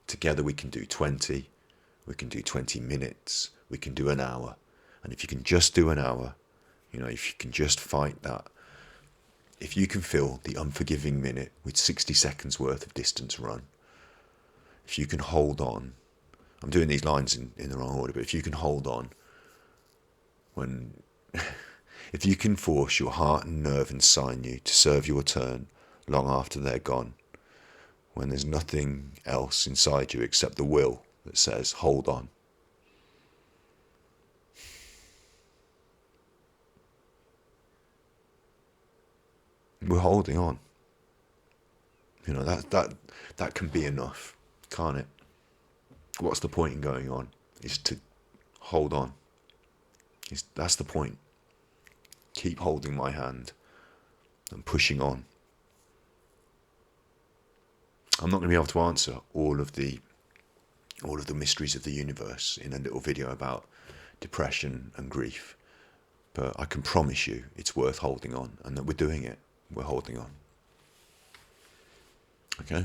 Together we can do 20. We can do 20 minutes. We can do an hour. And if you can just do an hour, if you can just fight that if you can fill the unforgiving minute with 60 seconds worth of distance run, if you can hold on, I'm doing these lines in the wrong order, but if you can hold on when, if you can force your heart and nerve and sinew to serve your turn long after they're gone, when there's nothing else inside you except the will that says, hold on. We're holding on. You know, that can be enough, can't it? What's the point in going on? Is to hold on. That's the point. Keep holding my hand and pushing on. I'm not going to be able to answer all of the mysteries of the universe in a little video about depression and grief, but I can promise you it's worth holding on, and that we're doing it. We're holding on. Okay?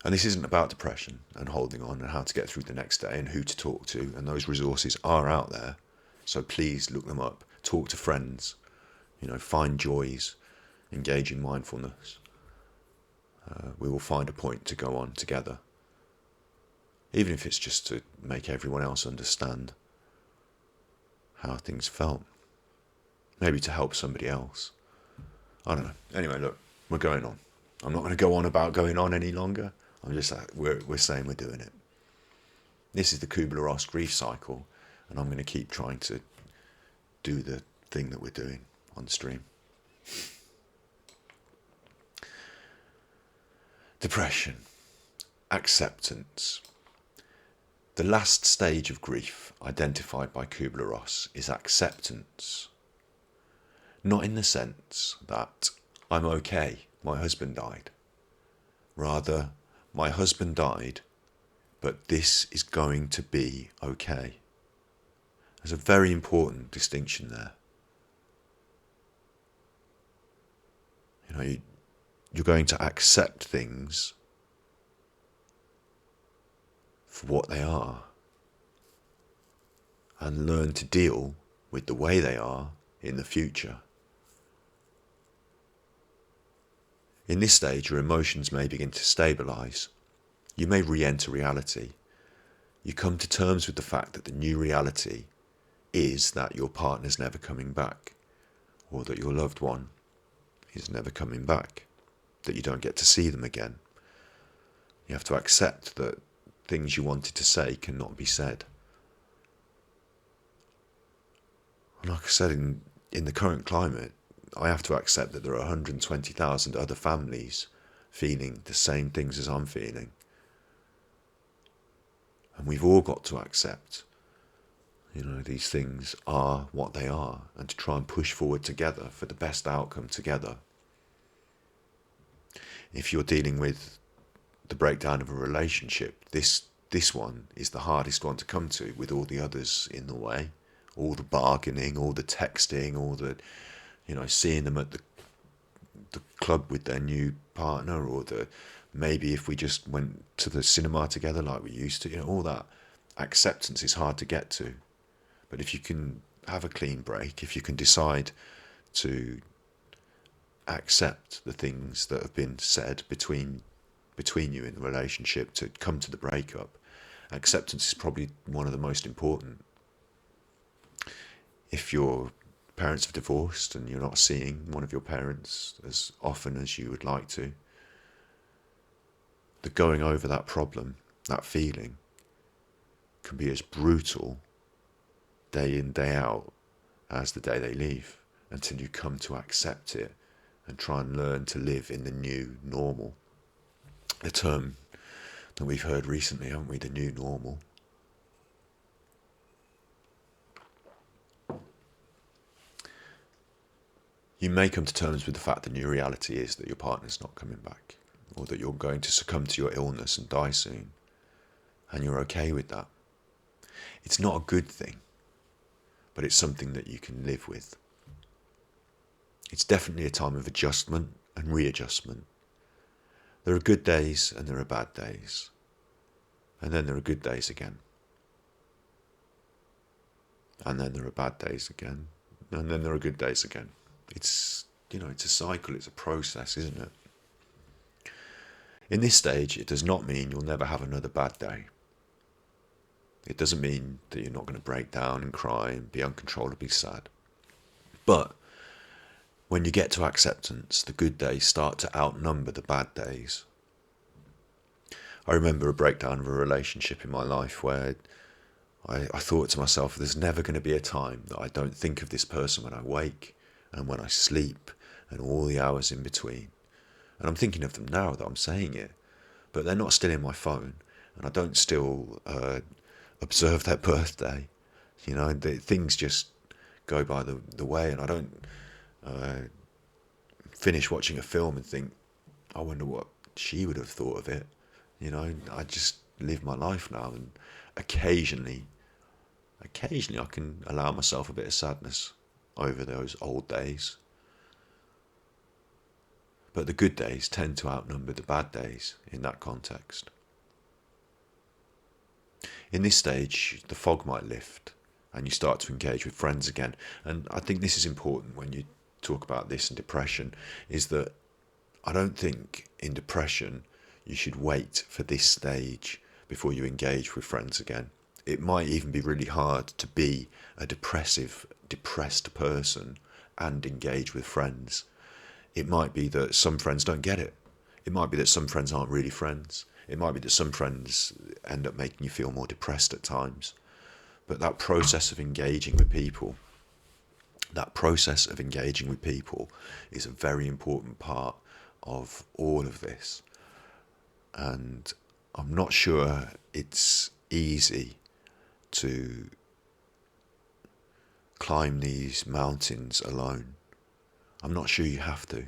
And this isn't about depression and holding on and how to get through the next day and who to talk to, and those resources are out there, so please look them up. Talk to friends, find joys, engage in mindfulness. We will find a point to go on together, even if it's just to make everyone else understand how things felt, maybe to help somebody else. I don't know. Anyway, look, we're going on. I'm not going to go on about going on any longer. I'm just we're saying we're doing it. This is the Kubler-Ross grief cycle, and I'm going to keep trying to do the thing that we're doing on stream. Depression, acceptance. The last stage of grief identified by Kubler-Ross is acceptance. Not in the sense that I'm okay, my husband died. Rather, my husband died, but this is going to be okay. There's a very important distinction there. You're going to accept things for what they are and learn to deal with the way they are in the future. In this stage, your emotions may begin to stabilise. You may re-enter reality. You come to terms with the fact that the new reality is that your partner's never coming back, or that your loved one is never coming back, that you don't get to see them again. You have to accept that things you wanted to say cannot be said. And like I said, in the current climate, I have to accept that there are 120,000 other families feeling the same things as I'm feeling. And we've all got to accept, these things are what they are, and to try and push forward together for the best outcome together. If you're dealing with the breakdown of a relationship, this one is the hardest one to come to, with all the others in the way, all the bargaining, all the texting, all the, seeing them at the club with their new partner, or maybe if we just went to the cinema together like we used to, all that. Acceptance is hard to get to. But if you can have a clean break, if you can decide to accept the things that have been said between you in the relationship to come to the breakup, acceptance is probably one of the most important. If your parents have divorced and you're not seeing one of your parents as often as you would like to, the going over that problem, that feeling, can be as brutal day in, day out as the day they leave, until you come to accept it and try and learn to live in the new normal. A term that we've heard recently, haven't we? The new normal. You may come to terms with the fact that the new reality is that your partner's not coming back, or that you're going to succumb to your illness and die soon, and you're okay with that. It's not a good thing, but it's something that you can live with. It's definitely a time of adjustment and readjustment. There are good days and there are bad days, and then there are good days again, and then there are bad days again, and then there are good days again. It's it's a cycle, it's a process, isn't it? In this stage, it does not mean you'll never have another bad day. It doesn't mean that you're not going to break down and cry and be uncontrollably sad. But when you get to acceptance, the good days start to outnumber the bad days. I remember a breakdown of a relationship in my life where I thought to myself, there's never going to be a time that I don't think of this person when I wake and when I sleep and all the hours in between. And I'm thinking of them now that I'm saying it, but they're not still in my phone, and I don't still observe their birthday. Things just go by the way, and I don't finish watching a film and think, I wonder what she would have thought of it. I just live my life now, and occasionally I can allow myself a bit of sadness over those old days. But the good days tend to outnumber the bad days in that context. In this stage, the fog might lift and you start to engage with friends again. And I think this is important when you talk about this and depression, is that I don't think in depression you should wait for this stage before you engage with friends again. It might even be really hard to be a depressed person and engage with friends. It might be that some friends don't get it. It might be that some friends aren't really friends. It might be that some friends end up making you feel more depressed at times. But that process of engaging with people is a very important part of all of this. And I'm not sure it's easy to climb these mountains alone. I'm not sure you have to.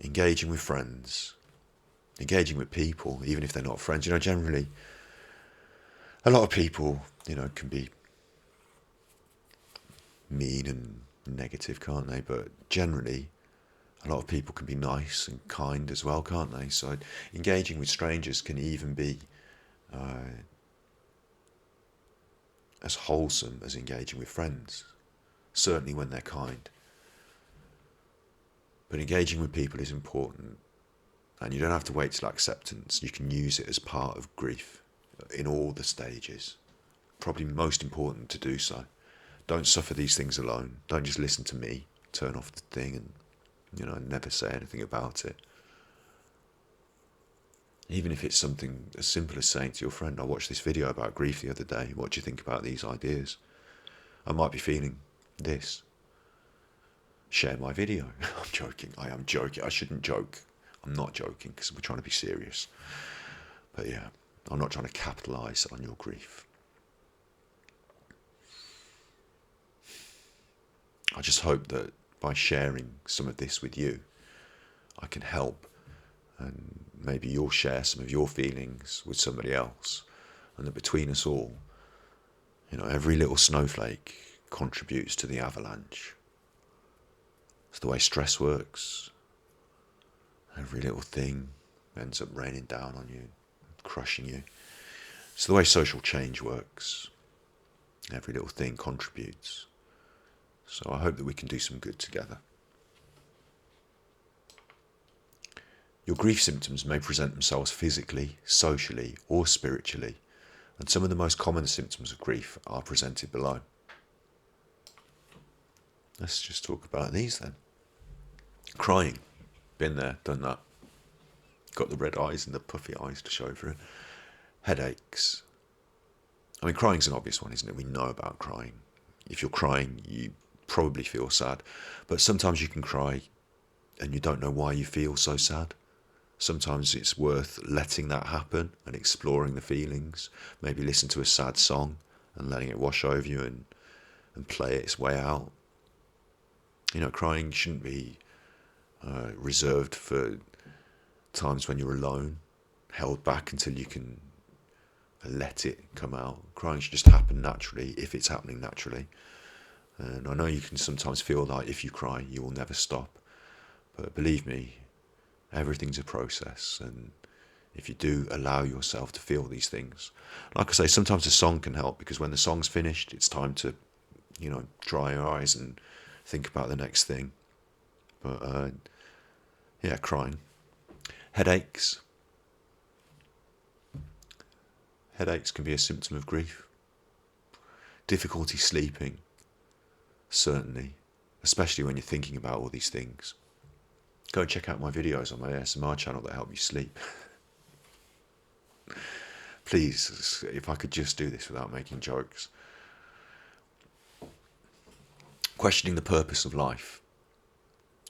Engaging with friends, engaging with people, even if they're not friends. Generally, a lot of people, can be mean and negative, can't they? But generally, a lot of people can be nice and kind as well, can't they? So engaging with strangers can even be as wholesome as engaging with friends, certainly when they're kind. But engaging with people is important, and you don't have to wait till acceptance. You can use it as part of grief in all the stages. Probably most important to do so. Don't suffer these things alone. Don't just listen to me, turn off the thing and never say anything about it. Even if it's something as simple as saying to your friend, I watched this video about grief the other day, what do you think about these ideas? I might be feeling this. Share my video. I'm joking. I am joking. I shouldn't joke. I'm not joking because we're trying to be serious. But yeah, I'm not trying to capitalise on your grief. I just hope that by sharing some of this with you, I can help, and maybe you'll share some of your feelings with somebody else, and that between us all, every little snowflake contributes to the avalanche. It's the way stress works. Every little thing ends up raining down on you, crushing you. It's the way social change works. Every little thing contributes. So I hope that we can do some good together. Your grief symptoms may present themselves physically, socially, or spiritually, and some of the most common symptoms of grief are presented below. Let's just talk about these then. Crying. Been there, done that. Got the red eyes and the puffy eyes to show for it. Headaches. Crying's an obvious one, isn't it? We know about crying. If you're crying, you probably feel sad. But sometimes you can cry and you don't know why you feel so sad. Sometimes it's worth letting that happen and exploring the feelings. Maybe listen to a sad song and letting it wash over you and play its way out. Crying shouldn't be reserved for times when you're alone, held back until you can let it come out. Crying should just happen naturally, if it's happening naturally. And I know you can sometimes feel like if you cry, you will never stop. But believe me, everything's a process. And if you do allow yourself to feel these things, like I say, sometimes a song can help, because when the song's finished, it's time to, dry your eyes and think about the next thing. But yeah, crying. Headaches. Headaches can be a symptom of grief. Difficulty sleeping, certainly, especially when you're thinking about all these things. Go and check out my videos on my ASMR channel that help you sleep. Please, if I could just do this without making jokes. Questioning the purpose of life.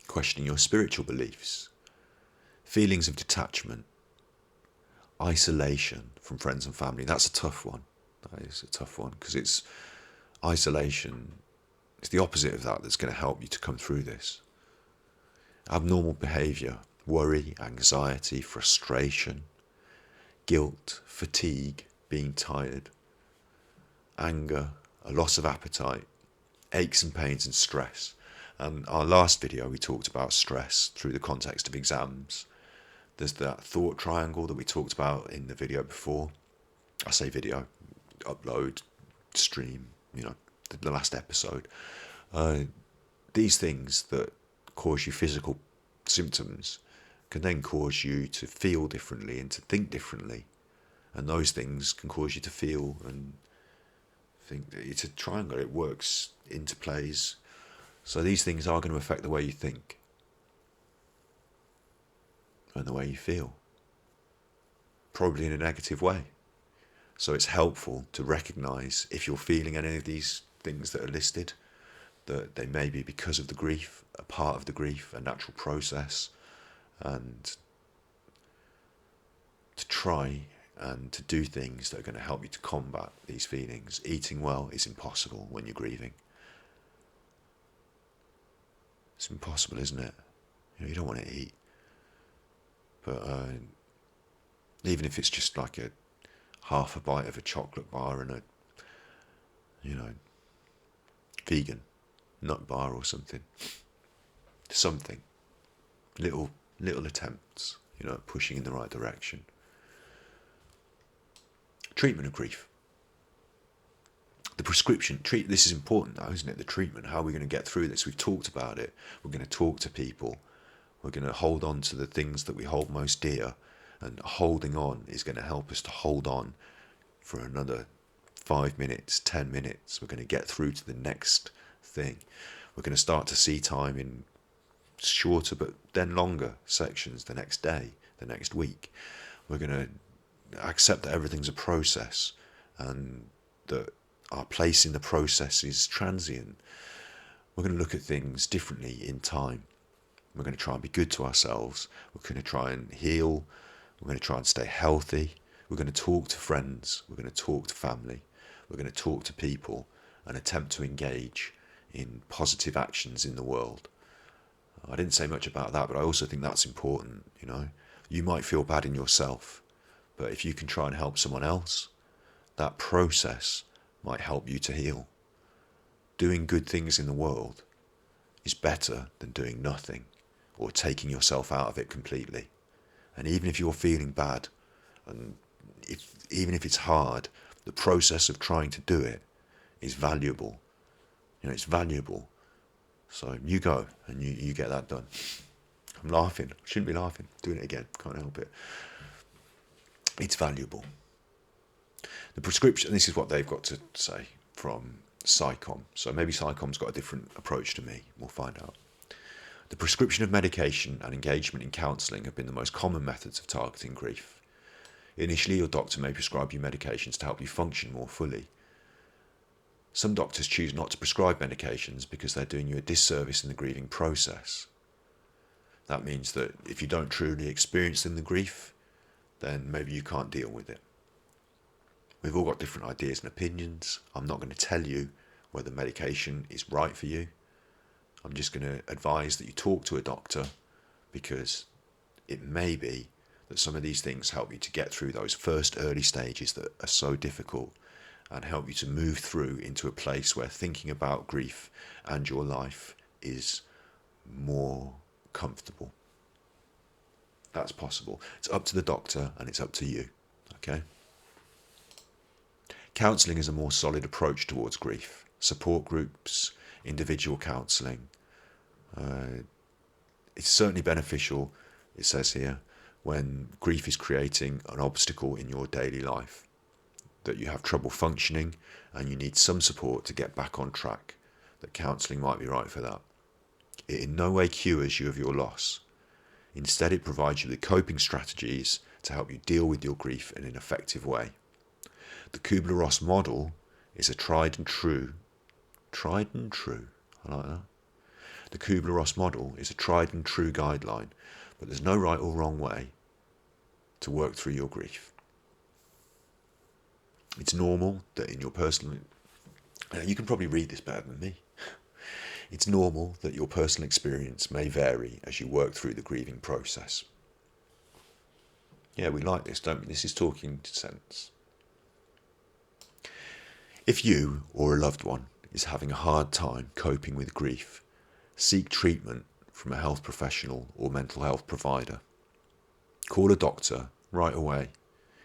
Questioning your spiritual beliefs. Feelings of detachment. Isolation from friends and family. That's a tough one. That is a tough one, because it's isolation. It's the opposite of that that's going to help you to come through this. Abnormal behaviour. Worry, anxiety, frustration. Guilt, fatigue, being tired, anger, a loss of appetite, aches and pains and stress. And our last video we talked about stress through the context of exams. There's that thought triangle that we talked about in the video before. I say video, upload, stream, the last episode. These things that cause you physical symptoms can then cause you to feel differently and to think differently. And those things can cause you to feel and think. It's a triangle, it works, interplays. So these things are going to affect the way you think and the way you feel, probably in a negative way. So it's helpful to recognise if you're feeling any of these things that are listed, that they may be because of the grief, a part of the grief, a natural process, and to try and to do things that are going to help you to combat these feelings. Eating well is impossible when you're grieving. It's impossible, isn't it? You don't want to eat. But even if it's just like a half a bite of a chocolate bar and a, vegan nut bar or something. Little attempts, pushing in the right direction. Treatment of grief. The prescription, this is important now, isn't it? The treatment, how are we going to get through this? We've talked about it. We're going to talk to people. We're going to hold on to the things that we hold most dear. And holding on is going to help us to hold on for another 5 minutes, 10 minutes. We're going to get through to the next thing. We're going to start to see time in shorter but then longer sections the next day, the next week. We're going to accept that everything's a process and that our place in the process is transient. We're going to look at things differently in time. We're going to try and be good to ourselves. We're going to try and heal. We're going to try and stay healthy. We're going to talk to friends. We're going to talk to family. We're going to talk to people and attempt to engage in positive actions in the world. I didn't say much about that, but I also think that's important. You might feel bad in yourself, but if you can try and help someone else, that process might help you to heal. Doing good things in the world is better than doing nothing or taking yourself out of it completely. And even if you're feeling bad, and even if it's hard, the process of trying to do it is valuable. It's valuable. So you go and you get that done. I'm laughing. I shouldn't be laughing. Doing it again. Can't help it. It's valuable. The prescription, this is what they've got to say from PsyCom. So maybe PsyCom's got a different approach to me. We'll find out. The prescription of medication and engagement in counselling have been the most common methods of targeting grief. Initially, your doctor may prescribe you medications to help you function more fully. Some doctors choose not to prescribe medications because they're doing you a disservice in the grieving process. That means that if you don't truly experience the grief, then maybe you can't deal with it. We've all got different ideas and opinions. I'm not going to tell you whether medication is right for you. I'm just going to advise that you talk to a doctor, because it may be that some of these things help you to get through those first early stages that are so difficult and help you to move through into a place where thinking about grief and your life is more comfortable. That's possible. It's up to the doctor and it's up to you. Okay? Counselling is a more solid approach towards grief. Support groups, individual counselling. It's certainly beneficial, it says here, when grief is creating an obstacle in your daily life, that you have trouble functioning and you need some support to get back on track, that counselling might be right for that. It in no way cures you of your loss. Instead, it provides you with coping strategies to help you deal with your grief in an effective way. The Kubler-Ross model is a tried and true, I like that. The Kubler-Ross model is a tried and true guideline, but there's no right or wrong way to work through your grief. It's normal that in your personal... you can probably read this better than me. It's normal that your personal experience may vary as you work through the grieving process. Yeah, we like this, don't we? This is talking sense. If you or a loved one is having a hard time coping with grief, seek treatment from a health professional or mental health provider. Call a doctor right away.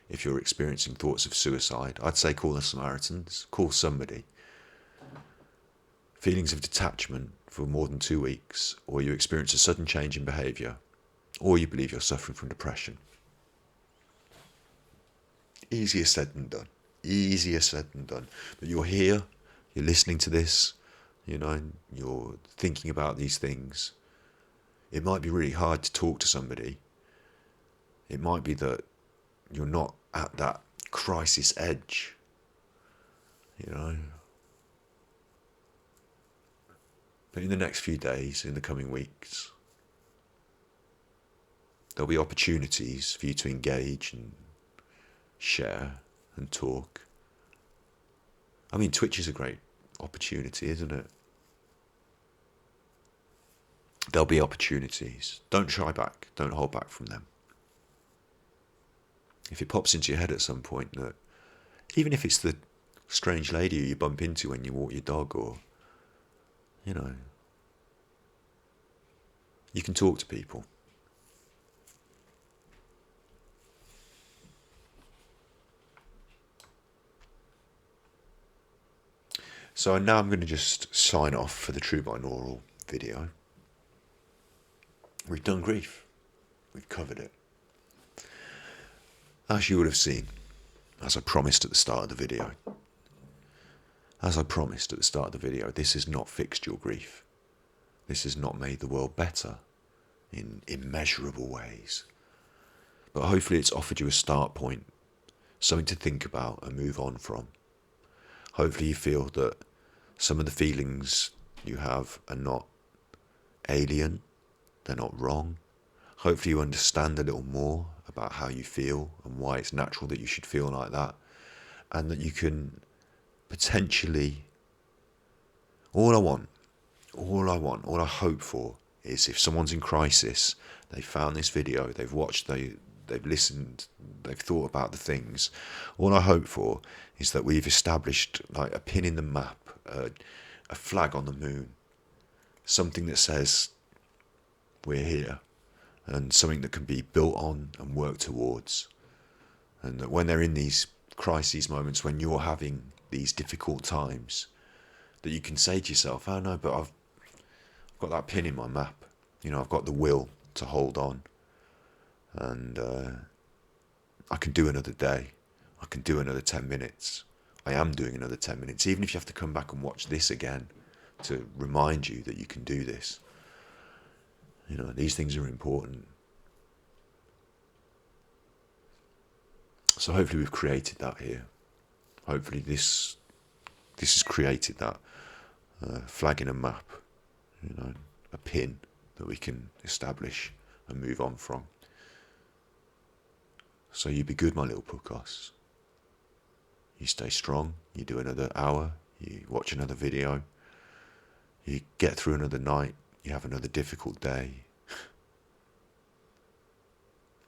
If you're experiencing thoughts of suicide, I'd say call the Samaritans, call somebody. Feelings of detachment for more than 2 weeks, or you experience a sudden change in behaviour, or you believe you're suffering from depression. Easier said than done. Easier said than done. But you're here, you're listening to this, you're thinking about these things. It might be really hard to talk to somebody. It might be that you're not at that crisis edge, But in the next few days, in the coming weeks, there'll be opportunities for you to engage and share and talk. I mean, Twitch is a great opportunity, isn't it? There'll be opportunities. Don't shy back. Don't hold back from them. If it pops into your head at some point that, even if it's the strange lady you bump into when you walk your dog, or, you can talk to people. So now I'm going to just sign off for the True Binaural video. We've done grief. We've covered it. As you would have seen, as I promised at the start of the video, this has not fixed your grief. This has not made the world better in immeasurable ways. But hopefully it's offered you a start point, something to think about and move on from. Hopefully you feel that some of the feelings you have are not alien, they're not wrong. Hopefully you understand a little more about how you feel and why it's natural that you should feel like that, and that you can potentially... All I hope for is if someone's in crisis, they found this video, they've watched, they've listened, they've thought about the things. All I hope for is that we've established like a pin in the map, a flag on the moon, something that says we're here, and something that can be built on and worked towards. And that when they're in these crises moments, when you're having these difficult times, that you can say to yourself, oh no, but I've got that pin in my map. I've got the will to hold on. And I can do another day. I can do another 10 minutes. I am doing another 10 minutes. Even if you have to come back and watch this again to remind you that you can do this. These things are important. So hopefully we've created that here. Hopefully this has created that flag in a map, a pin that we can establish and move on from. So you be good, my little podcast. You stay strong, you do another hour, you watch another video, you get through another night, you have another difficult day.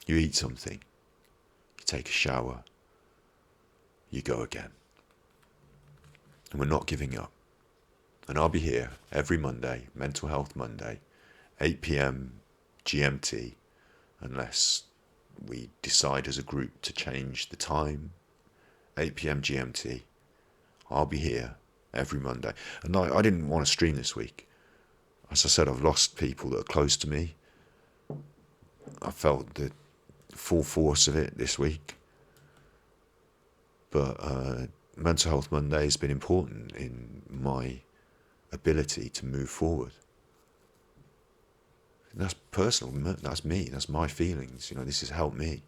You eat something, you take a shower, you go again. And we're not giving up. And I'll be here every Monday, Mental Health Monday, 8 p.m. GMT, unless we decide as a group to change the time, 8 p.m. GMT. I'll be here every Monday. And I didn't want to stream this week. As I said, I've lost people that are close to me. I felt the full force of it this week. But Mental Health Monday has been important in my ability to move forward. And that's personal, that's me, that's my feelings, this has helped me.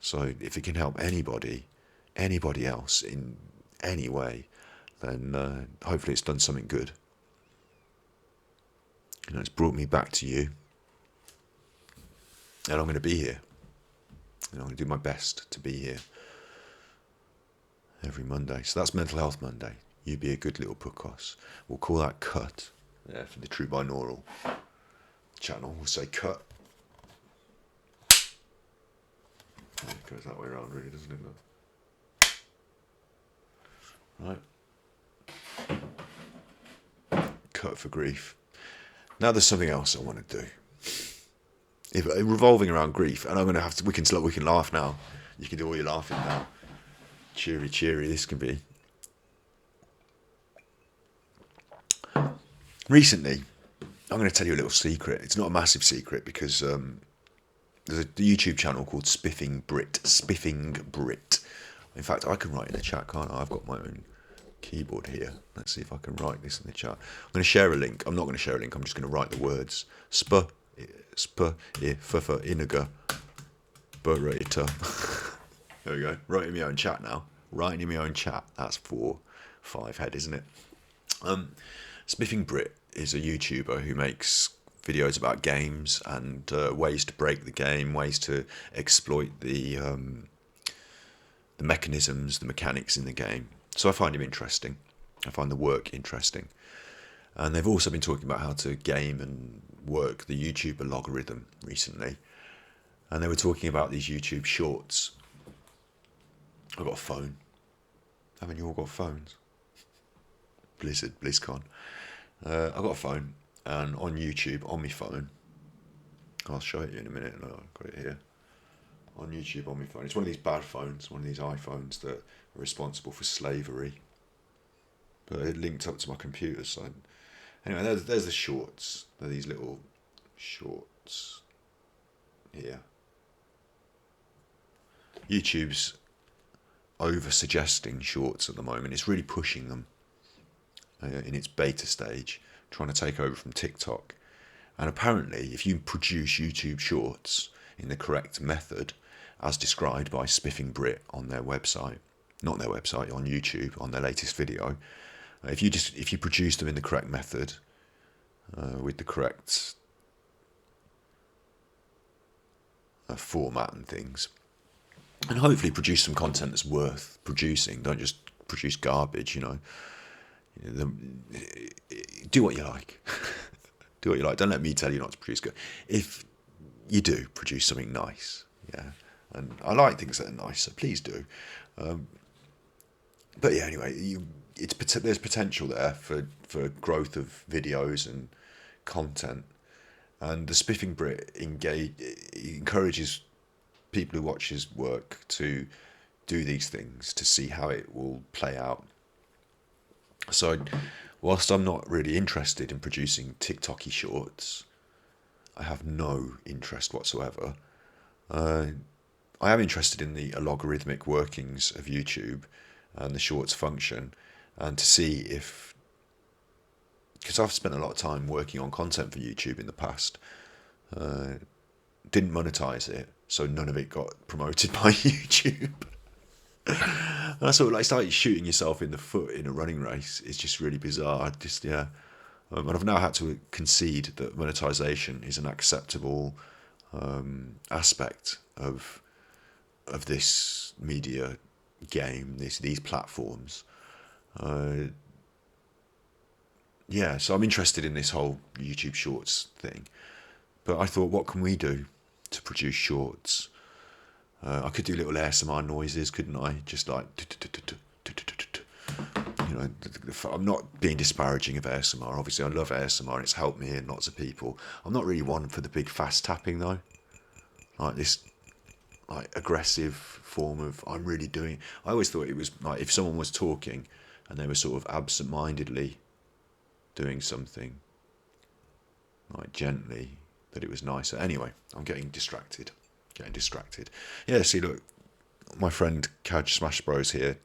So if it can help anybody else in any way, then hopefully it's done something good. It's brought me back to you. And I'm going to be here. I'm going to do my best to be here every Monday. So that's Mental Health Monday. You be a good little puckos. We'll call that cut. Yeah, for the true binaural channel, we'll say cut. It goes that way around, really, doesn't it? Right. Cut for grief. Now there's something else I want to do. Revolving around grief, and I'm going to have to. We can laugh now. You can do all your laughing now. Cheery, this can be. Recently, I'm going to tell you a little secret. It's not a massive secret because there's a YouTube channel called Spiffing Brit. In fact, I can write in the chat, can't I? I've got my own keyboard here. Let's see if I can write this in the chat. I'm going to share a link. I'm not going to share a link. I'm just going to write the words. Inaga Burrata. There we go. Writing in my own chat now. Writing in my own chat. That's 4-5 head, isn't it? Spiffing Brit is a YouTuber who makes videos about games and ways to break the game, ways to exploit the mechanisms, the mechanics in the game. So I find him interesting. I find the work interesting. And they've also been talking about how to game and work the YouTuber logarithm recently. And they were talking about these YouTube shorts. I've got a phone. Haven't you all got phones? BlizzCon. I've got a phone, and on YouTube, on my phone, I'll show it you in a minute. No, I've got it here. On YouTube, on my phone. It's one of these bad phones, one of these iPhones that are responsible for slavery. But it linked up to my computer, so... Anyway, there's the shorts. They're these little shorts here. YouTube's over-suggesting shorts at the moment. It's really pushing them in its beta stage, trying to take over from TikTok. And apparently, if you produce YouTube shorts in the correct method, as described by Spiffing Brit on their website, not their website, on YouTube, on their latest video, if you produce them in the correct method, with the correct format and things, and hopefully produce some content that's worth producing. Don't just produce garbage, Do what you like. Do what you like. Don't let me tell you not to produce good. If you do produce something nice, yeah, and I like things that are nice, so please do. But yeah, anyway, there's potential there for growth of videos and content, and the Spiffing Brit encourages people who watch his work to do these things to see how it will play out. So, whilst I'm not really interested in producing TikTok-y shorts, I have no interest whatsoever. I am interested in the logarithmic workings of YouTube and the shorts function, and to see if, because I've spent a lot of time working on content for YouTube in the past, didn't monetize it, so none of it got promoted by YouTube. And I sort of started shooting yourself in the foot in a running race. It's just really bizarre. And I've now had to concede that monetization is an acceptable aspect of this media game, these platforms. So I'm interested in this whole YouTube Shorts thing. But I thought, what can we do to produce shorts? I could do little ASMR noises, couldn't I? Just like, I'm not being disparaging of ASMR. Obviously, I love ASMR and it's helped me and lots of people. I'm not really one for the big fast tapping though. Like this, aggressive form of I'm really doing. I always thought it was like if someone was talking and they were sort of absent-mindedly doing something, like gently, that it was nicer. Anyway, I'm getting distracted. Yeah, see, look, my friend Kaj Smash Bros here,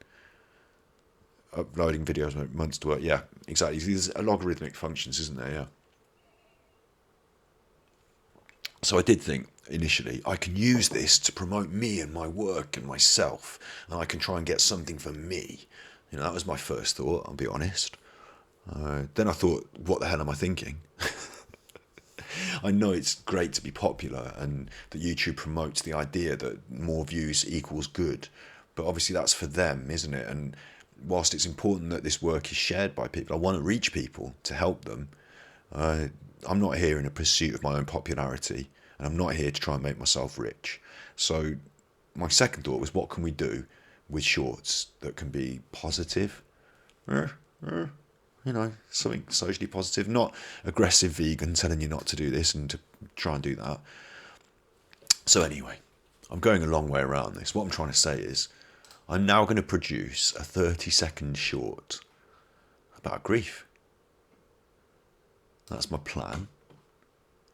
uploading videos months to work. Yeah, exactly. There's logarithmic functions, isn't there? Yeah. So I did think initially, I can use this to promote me and my work and myself, and I can try and get something for me. That was my first thought, I'll be honest. Then I thought, what the hell am I thinking? I know it's great to be popular and that YouTube promotes the idea that more views equals good, but obviously that's for them, isn't it? And whilst it's important that this work is shared by people, I want to reach people to help them. I'm not here in a pursuit of my own popularity, and I'm not here to try and make myself rich. So my second thought was, what can we do with shorts that can be positive? Something socially positive, not aggressive vegan telling you not to do this and to try and do that. So anyway, I'm going a long way around this. What I'm trying to say is, I'm now going to produce a 30-second short about grief. That's my plan,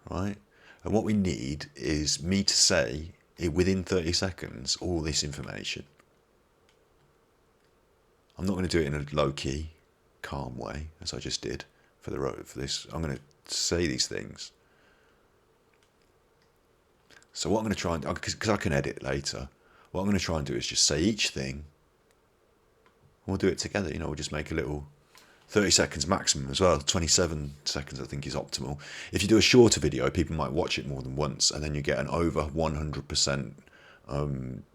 right? And what we need is me to say, within 30 seconds, all this information. I'm not going to do it in a low-key, calm way, as I just did for this. I'm going to say these things. So what I'm going to try and, because I can edit later, what I'm going to try and do is just say each thing. We'll do it together, we'll just make a little 30 seconds maximum as well. 27 seconds I think is optimal. If you do a shorter video, people might watch it more than once, and then you get an over 100%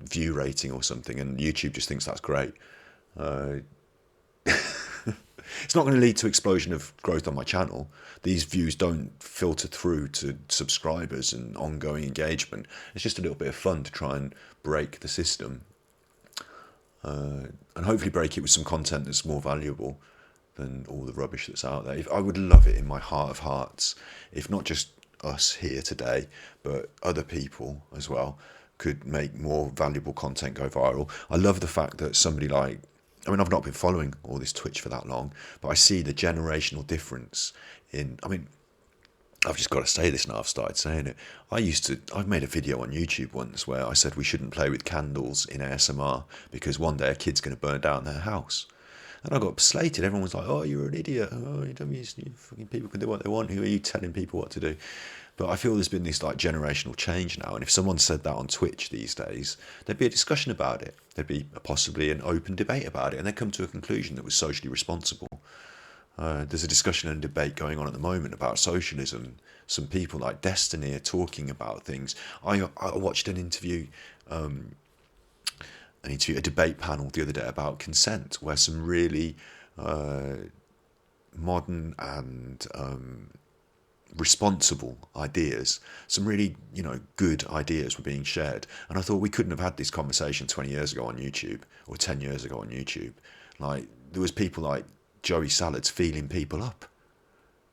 view rating or something, and YouTube just thinks that's great. It's not going to lead to explosion of growth on my channel. These views don't filter through to subscribers and ongoing engagement. It's just a little bit of fun to try and break the system, and hopefully break it with some content that's more valuable than all the rubbish that's out there. I would love it in my heart of hearts if not just us here today, but other people as well could make more valuable content go viral. I love the fact that somebody like, I've not been following all this Twitch for that long, but I see the generational difference I've just got to say this now, I've started saying it. I've made a video on YouTube once where I said we shouldn't play with candles in ASMR because one day a kid's going to burn down their house. And I got slated. Everyone was like, "Oh, you're an idiot. Oh, fucking people can do what they want. Who are you telling people what to do?" But I feel there's been this generational change now. And if someone said that on Twitch these days, there'd be a discussion about it. There'd be possibly an open debate about it, and they'd come to a conclusion that was socially responsible. There's a discussion and debate going on at the moment about socialism. Some people like Destiny are talking about things. I watched an interview. A debate panel the other day about consent, where some really modern and responsible ideas, some really good ideas were being shared. And I thought we couldn't have had this conversation 20 years ago on YouTube or 10 years ago on YouTube. There was people like Joey Salads feeling people up,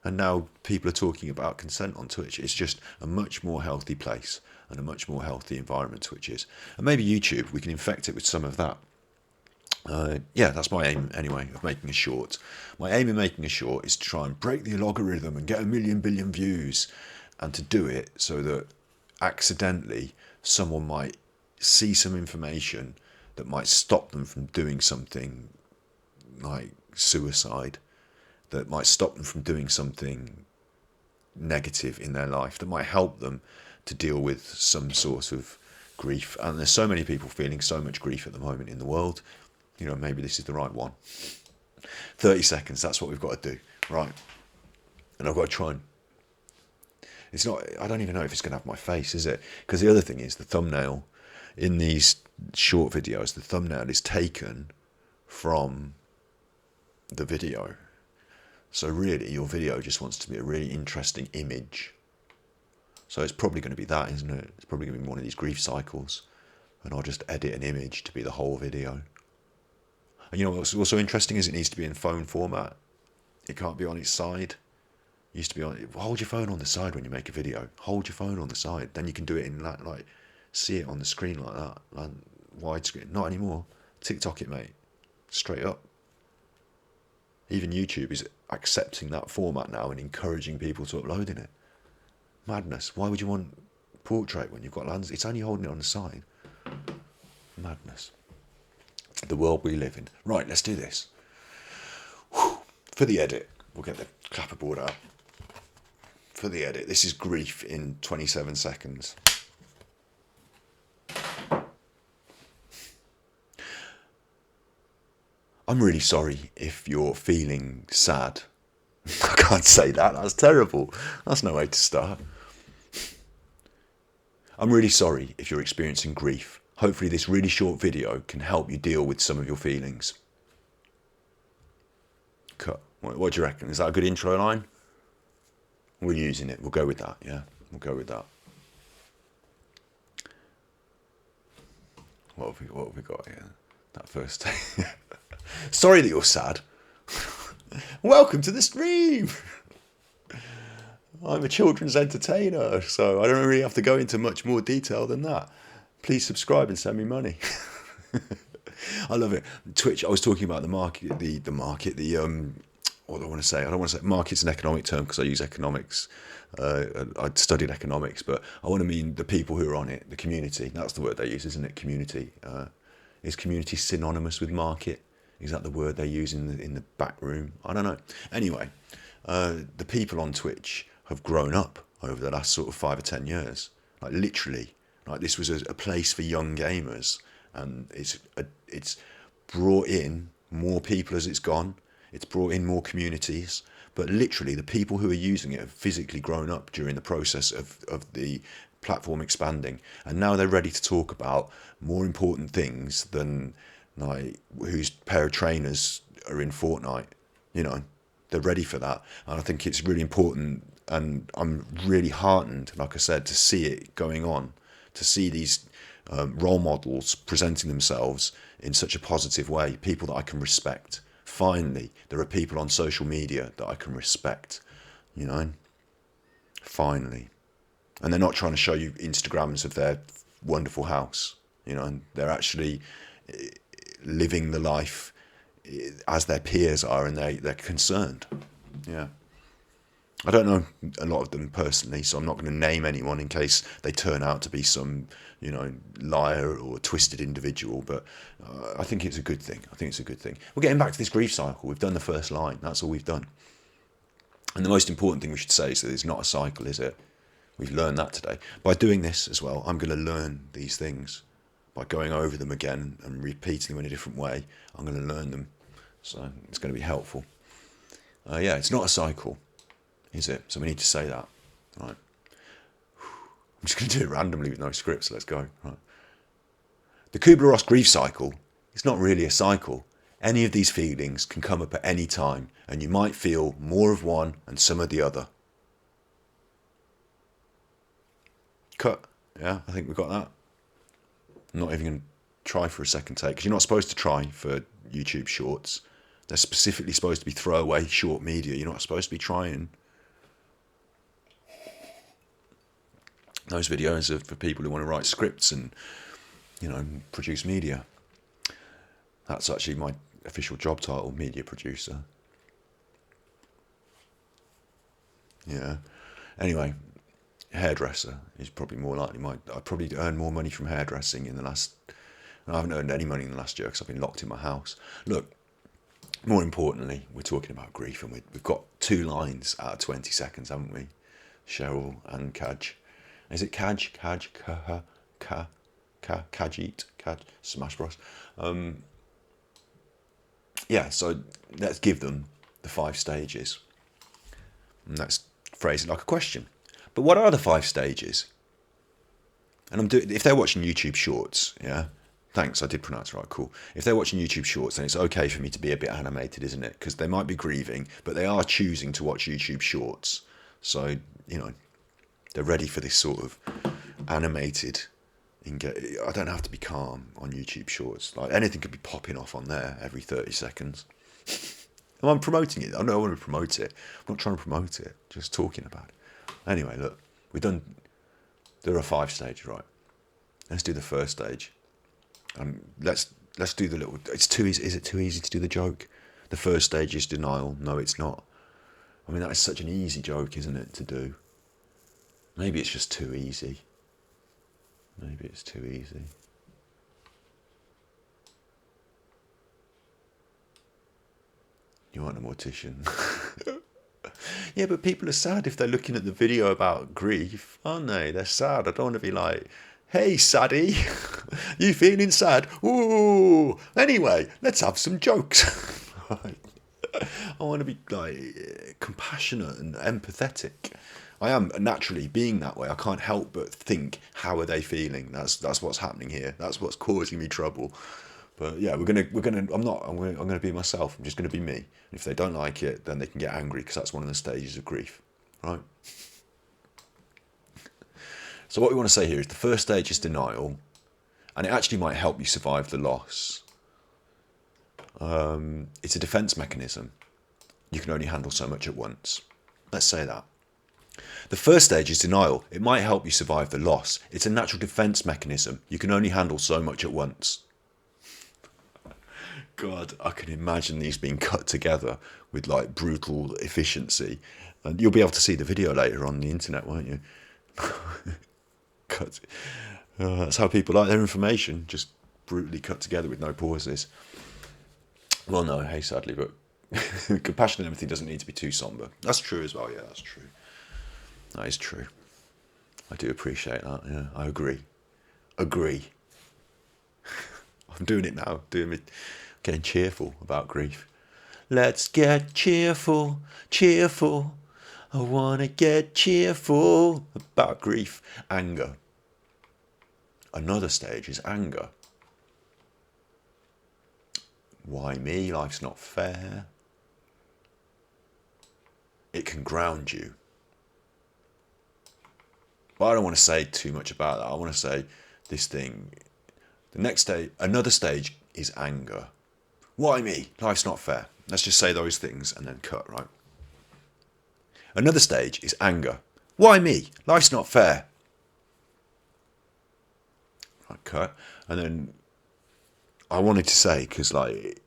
and now people are talking about consent on Twitch. It's just a much more healthy place and a much more healthy environment Twitch is. And maybe YouTube, we can infect it with some of that. That's my aim anyway, of making a short. My aim in making a short is to try and break the algorithm and get 1 billion views, and to do it so that accidentally someone might see some information that might stop them from doing something like suicide, that might stop them from doing something negative in their life, that might help them to deal with some sort of grief. And there's so many people feeling so much grief at the moment in the world. Maybe this is the right one. 30 seconds, that's what we've got to do, right? And I've got to try and, I don't even know if it's going to have my face, is it? Because the other thing is, the thumbnail in these short videos, the thumbnail is taken from the video. So really, your video just wants to be a really interesting image. So it's probably going to be that, isn't it? It's probably going to be one of these grief cycles, and I'll just edit an image to be the whole video. And what's also interesting is it needs to be in phone format. It can't be on its side. It used to be on. Hold your phone on the side when you make a video. Hold your phone on the side. Then you can do it in see it on the screen like that, widescreen. Not anymore. TikTok it, mate. Straight up. Even YouTube is accepting that format now and encouraging people to upload in it. Madness. Why would you want portrait when you've got landscape? It's only holding it on the side. Madness. The world we live in. Right, let's do this. Whew. For the edit, we'll get the clapperboard out. For the edit, this is grief in 27 seconds. I'm really sorry if you're feeling sad. I can't say that, that's terrible. That's no way to start. I'm really sorry if you're experiencing grief. Hopefully this really short video can help you deal with some of your feelings. Cut. What do you reckon? Is that a good intro line? We're using it. We'll go with that, yeah? We'll go with that. What have we got here? That first. Sorry that you're sad. Welcome to the stream. I'm a children's entertainer, so I don't really have to go into much more detail than that. Please subscribe and send me money. I love it. Twitch, I was talking about the market, what do I want to say? I don't want to say market's an economic term because I use economics. I studied economics, but I want to mean the people who are on it, the community. That's the word they use, isn't it? Community. Is community synonymous with market? Is that the word they use in the back room? I don't know. Anyway, the people on Twitch have grown up over the last sort of 5 or 10 years. Like literally, like this was a place for young gamers, and it's brought in more people as it's gone. It's brought in more communities, but literally the people who are using it have physically grown up during the process of the platform expanding, and now they're ready to talk about more important things than like whose pair of trainers are in Fortnite. You know, they're ready for that, and I think it's really important, and I'm really heartened, like I said, to see it going on, to see these role models presenting themselves in such a positive way, people that I can respect. Finally, there are people on social media that I can respect, you know, finally. And they're not trying to show you Instagrams of their wonderful house, you know, they're actually living the life as their peers are, and they're concerned. Yeah. I don't know a lot of them personally, so I'm not going to name anyone in case they turn out to be some, you know, liar or twisted individual, but I think it's a good thing. I think it's a good thing. We're getting back to this grief cycle. We've done the first line. That's all we've done. And the most important thing we should say is that it's not a cycle, is it? We've learned that today. By doing this as well, I'm going to learn these things. By going over them again and repeating them in a different way, I'm going to learn them. So it's going to be helpful. Yeah, it's not a cycle, is it? So we need to say that. Right. I'm just going to do it randomly with no script, so let's go. Right. The Kubler-Ross grief cycle is not really a cycle. Any of these feelings can come up at any time, and you might feel more of one and some of the other. Cut. Yeah, I think we've got that. I'm not even going to try for a second take, because you're not supposed to try for YouTube shorts. They're specifically supposed to be throwaway short media. You're not supposed to be trying. Those videos are for people who want to write scripts and, you know, produce media. That's actually my official job title, media producer. Yeah. Anyway, hairdresser is probably more likely. I probably earned more money from hairdressing in the last. I haven't earned any money in the last year because I've been locked in my house. Look, more importantly, we're talking about grief, and we've got 2 lines out of 20 seconds, haven't we? Cheryl and Kaj. Is it Kaj? Kajit? Smash Bros. Yeah, so let's give them the 5 stages. And let's phrase it like a question. But what are the 5 stages? And if they're watching YouTube shorts, yeah, thanks, I did pronounce it right, cool. If they're watching YouTube shorts, then it's okay for me to be a bit animated, isn't it? Because they might be grieving, but they are choosing to watch YouTube shorts. So, you know, they're ready for this sort of animated. I don't have to be calm on YouTube shorts. Like anything could be popping off on there every 30 seconds. I'm promoting it. I know I want to promote it. I'm not trying to promote it, just talking about it. Anyway, look, there are 5 stages, right? Let's do the first stage. Let's do the little. It's too easy. Is it too easy to do the joke? The first stage is denial. No, it's not. I mean, that is such an easy joke, isn't it, to do? Maybe it's just too easy. Maybe it's too easy. You aren't a mortician. Yeah, but people are sad if they're looking at the video about grief, aren't they? They're sad. I don't want to be like, hey, saddy, you feeling sad? Ooh. Anyway, let's have some jokes. I want to be like compassionate and empathetic. I am naturally being that way. I can't help but think, how are they feeling? That's what's happening here. That's what's causing me trouble. But yeah, I'm gonna be myself. I'm just gonna be me. And if they don't like it, then they can get angry, because that's one of the stages of grief, right? So what we want to say here is the first stage is denial, and it actually might help you survive the loss. It's a defense mechanism. You can only handle so much at once. Let's say that. The first stage is denial. It might help you survive the loss. It's a natural defense mechanism. You can only handle so much at once. God, I can imagine these being cut together with like brutal efficiency. And you'll be able to see the video later on the internet, won't you? Cut. That's how people like their information, just brutally cut together with no pauses. Well, no, hey, sadly, but compassion and empathy doesn't need to be too somber. That's true as well, yeah, that's true. That is true. I do appreciate that, yeah, I agree. Agree. I'm doing it now, getting cheerful about grief. Let's get cheerful, cheerful. I want to get cheerful about grief. Anger. Another stage is anger. Why me? Life's not fair. It can ground you. But I don't want to say too much about that. I want to say this thing. The next stage, another stage is anger. Why me? Life's not fair. Let's just say those things and then cut, right? Another stage is anger. Why me? Life's not fair. Right, cut. And then I wanted to say, because like,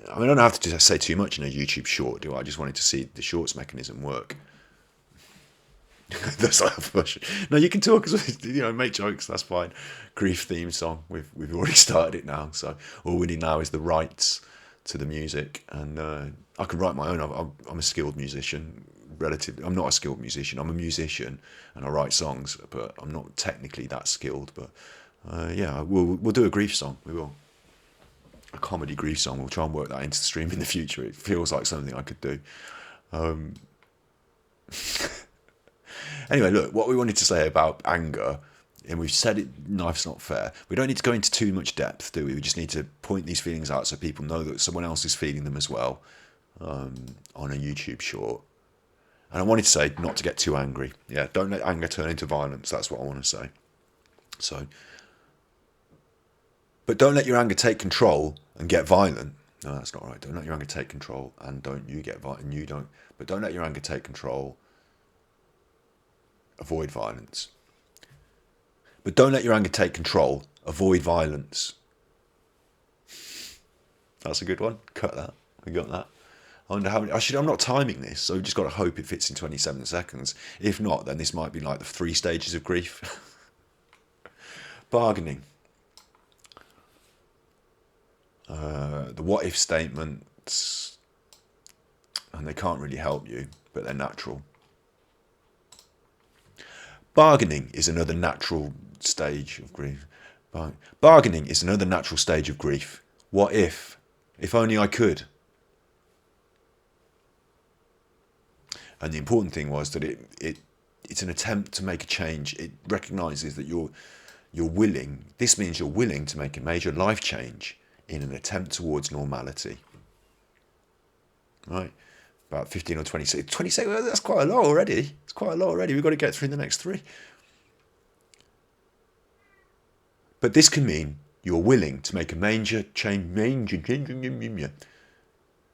I mean, I don't have to say too much in a YouTube short, do I? I just wanted to see the shorts mechanism work. That's like a push. No, you can talk, make jokes. That's fine. Grief theme song. We've already started it now. So all we need now is the rights to the music, and I can write my own. I'm a skilled musician. I'm not a skilled musician. I'm a musician, and I write songs, but I'm not technically that skilled. But yeah, we'll do a grief song. We will. A comedy grief song. We'll try and work that into the stream in the future. It feels like something I could do. Anyway, look, what we wanted to say about anger, and we've said it, life's not fair. We don't need to go into too much depth, do we? We just need to point these feelings out so people know that someone else is feeling them as well, on a YouTube short. And I wanted to say not to get too angry. Yeah, don't let anger turn into violence. That's what I want to say. So, but don't let your anger take control and get violent. No, that's not right. Don't let your anger take control and don't you get violent. And you don't. But don't let your anger take control. Avoid violence. But don't let your anger take control. Avoid violence. That's a good one. Cut that. We got that. I wonder how many. I'm not timing this, so we've just got to hope it fits in 27 seconds. If not, then this might be like the 3 stages of grief. Bargaining. The what if statements, and they can't really help you, but they're natural. Bargaining is another natural stage of grief. Bargaining is another natural stage of grief. What if? If only I could. And the important thing was that it's an attempt to make a change. It recognises that you're willing. This means you're willing to make a major life change in an attempt towards normality. Right? About 15 or 20 seconds. Well, that's quite a lot already. It's quite a lot already. We've got to get through the next 3. But this can mean you're willing to make a major change.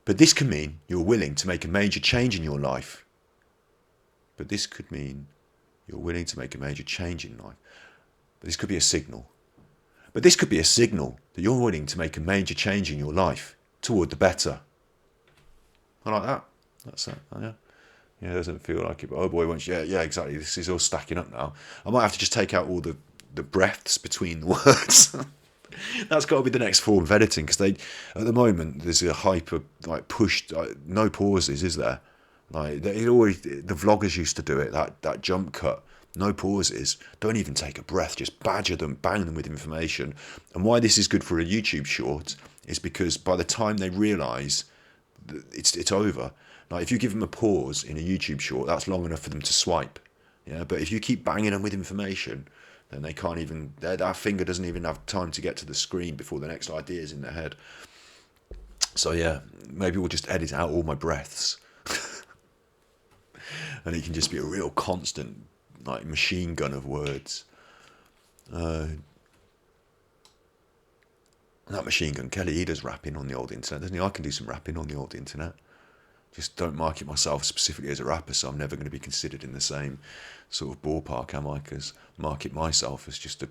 But this can mean you're willing to make a major change in your life. But this could mean you're willing to make a major change in life. But this could be a signal. But this could be a signal that you're willing to make a major change in your life toward the better. I like that. That's it. Yeah. Yeah, it doesn't feel like it. But oh boy, yeah, exactly. This is all stacking up now. I might have to just take out all the breaths between the words. That's got to be the next form of editing, because at the moment there's a hyper push, no pauses, is there? Like the vloggers used to do it. That jump cut, no pauses. Don't even take a breath. Just badger them, bang them with information. And why this is good for a YouTube short is because by the time they realise it's over. Like if you give them a pause in a YouTube short, that's long enough for them to swipe. Yeah, but if you keep banging them with information, then they can't even. That finger doesn't even have time to get to the screen before the next idea is in their head. So yeah, maybe we'll just edit out all my breaths, and it can just be a real constant, like machine gun of words. That machine gun Kelly, he does rapping on the old internet, doesn't he? I can do some rapping on the old internet. Just don't market myself specifically as a rapper, so I'm never going to be considered in the same sort of ballpark, am I? Because market myself as just a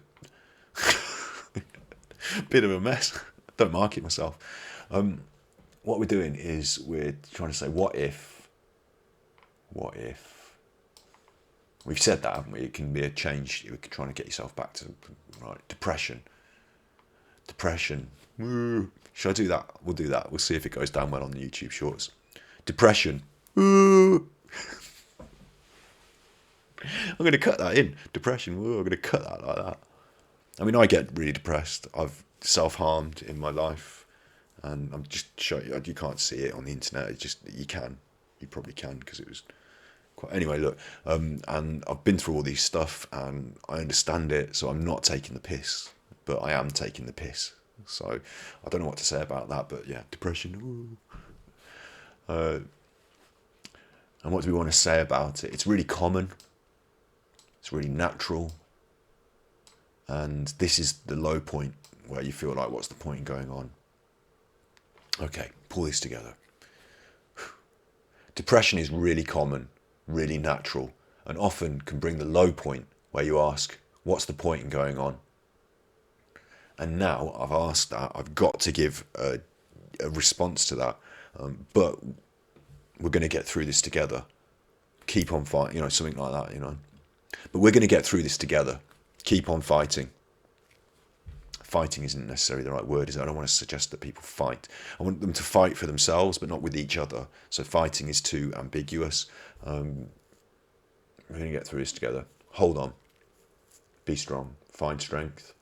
bit of a mess. Don't market myself. What we're doing is we're trying to say, what if? We've said that, haven't we? It can be a change. We're trying to get yourself back to depression. Woo. Should I do that? We'll do that. We'll see if it goes down well on the YouTube shorts. Depression. Woo. I'm going to cut that in. Depression. Woo. I'm going to cut that like that. I mean, I get really depressed. I've self-harmed in my life, and I'm just showing you. You can't see it on the internet. It's just you can. You probably can, because it was quite. Anyway, look. And I've been through all these stuff, and I understand it. So I'm not taking the piss, but I am taking the piss. So I don't know what to say about that. But yeah, depression. And what do we want to say about it? It's really common. It's really natural. And this is the low point where you feel like, what's the point in going on? Okay, pull this together. Depression is really common, really natural, and often can bring the low point where you ask, what's the point in going on? And now I've asked that, I've got to give a response to that. But we're going to get through this together. Keep on fighting, something like that, But we're going to get through this together. Keep on fighting. Fighting isn't necessarily the right word, is it? I don't want to suggest that people fight. I want them to fight for themselves, but not with each other. So fighting is too ambiguous. We're going to get through this together. Hold on. Be strong. Find strength.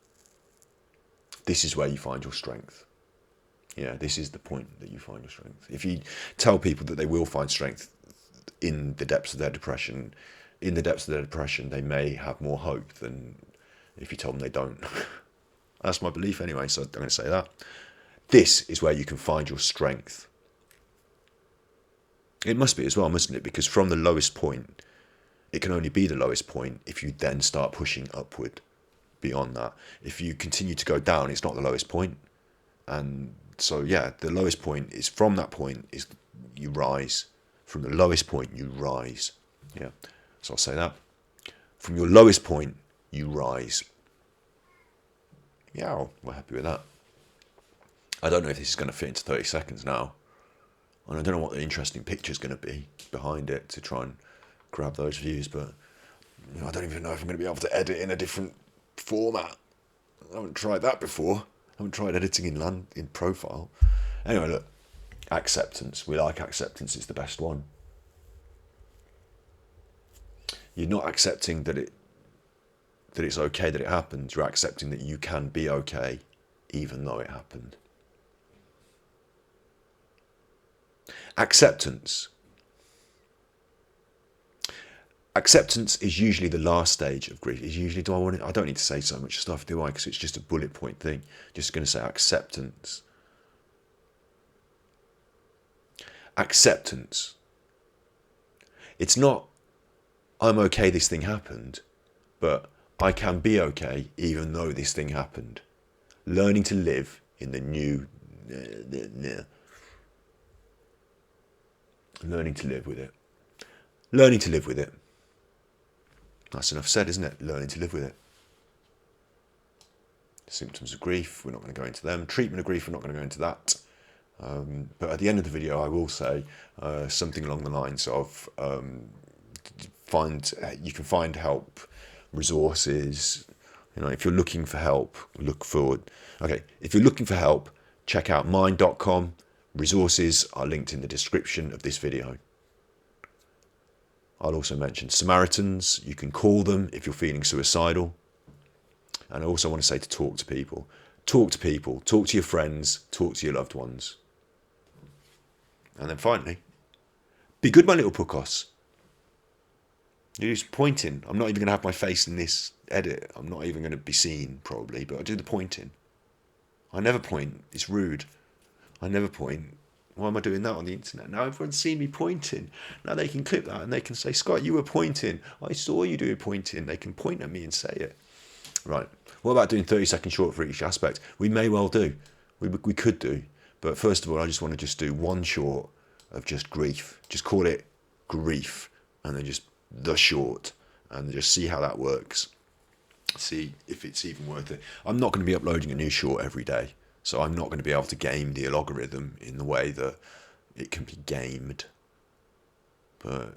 This is where you find your strength. Yeah, this is the point that you find your strength. If you tell people that they will find strength in the depths of their depression, they may have more hope than if you tell them they don't. That's my belief anyway, so I'm going to say that. This is where you can find your strength. It must be as well, mustn't it? Because from the lowest point, it can only be the lowest point if you then start pushing upward beyond that. If you continue to go down, it's not the lowest point. And so, yeah, the lowest point is from that point is you rise. From the lowest point, you rise. Yeah, so I'll say that. From your lowest point, you rise. Yeah, we're happy with that. I don't know if this is going to fit into 30 seconds now. And I don't know what the interesting picture is going to be behind it to try and grab those views. But I don't even know if I'm going to be able to edit in a different format. I haven't tried that before. I haven't tried editing in profile. Anyway, look. Acceptance. We like acceptance. It's the best one. You're not accepting that it's okay that it happened. You're accepting that you can be okay even though it happened. Acceptance. Acceptance is usually the last stage of grief. Is usually, I don't need to say so much stuff, do I? Because it's just a bullet point thing. Just going to say acceptance. Acceptance. It's not, I'm okay this thing happened, but I can be okay even though this thing happened. Learning to live in the new... Learning to live with it. Learning to live with it. That's enough said, isn't it? Learning to live with it. Symptoms of grief, we're not going to go into them. Treatment of grief, we're not going to go into that. But at the end of the video, I will say something along the lines of you can find help, resources. If you're looking for help, look forward. Okay, if you're looking for help, check out mind.com. Resources are linked in the description of this video. I'll also mention Samaritans. You can call them if you're feeling suicidal. And I also want to say to talk to people. Talk to people. Talk to your friends. Talk to your loved ones. And then finally, be good, my little puckos. You're just pointing. I'm not even going to have my face in this edit. I'm not even going to be seen, probably, but I do the pointing. I never point. It's rude. I never point. Why am I doing that on the internet? Now everyone's seen me pointing. Now they can clip that and they can say, Scott, you were pointing. I saw you doing pointing. They can point at me and say it. Right. What about doing 30-second short for each aspect? We may well do. We could do. But first of all, I just want to just do one short of just grief. Just call it grief. And then just the short. And just see how that works. See if it's even worth it. I'm not going to be uploading a new short every day. So I'm not going to be able to game the algorithm in the way that it can be gamed. But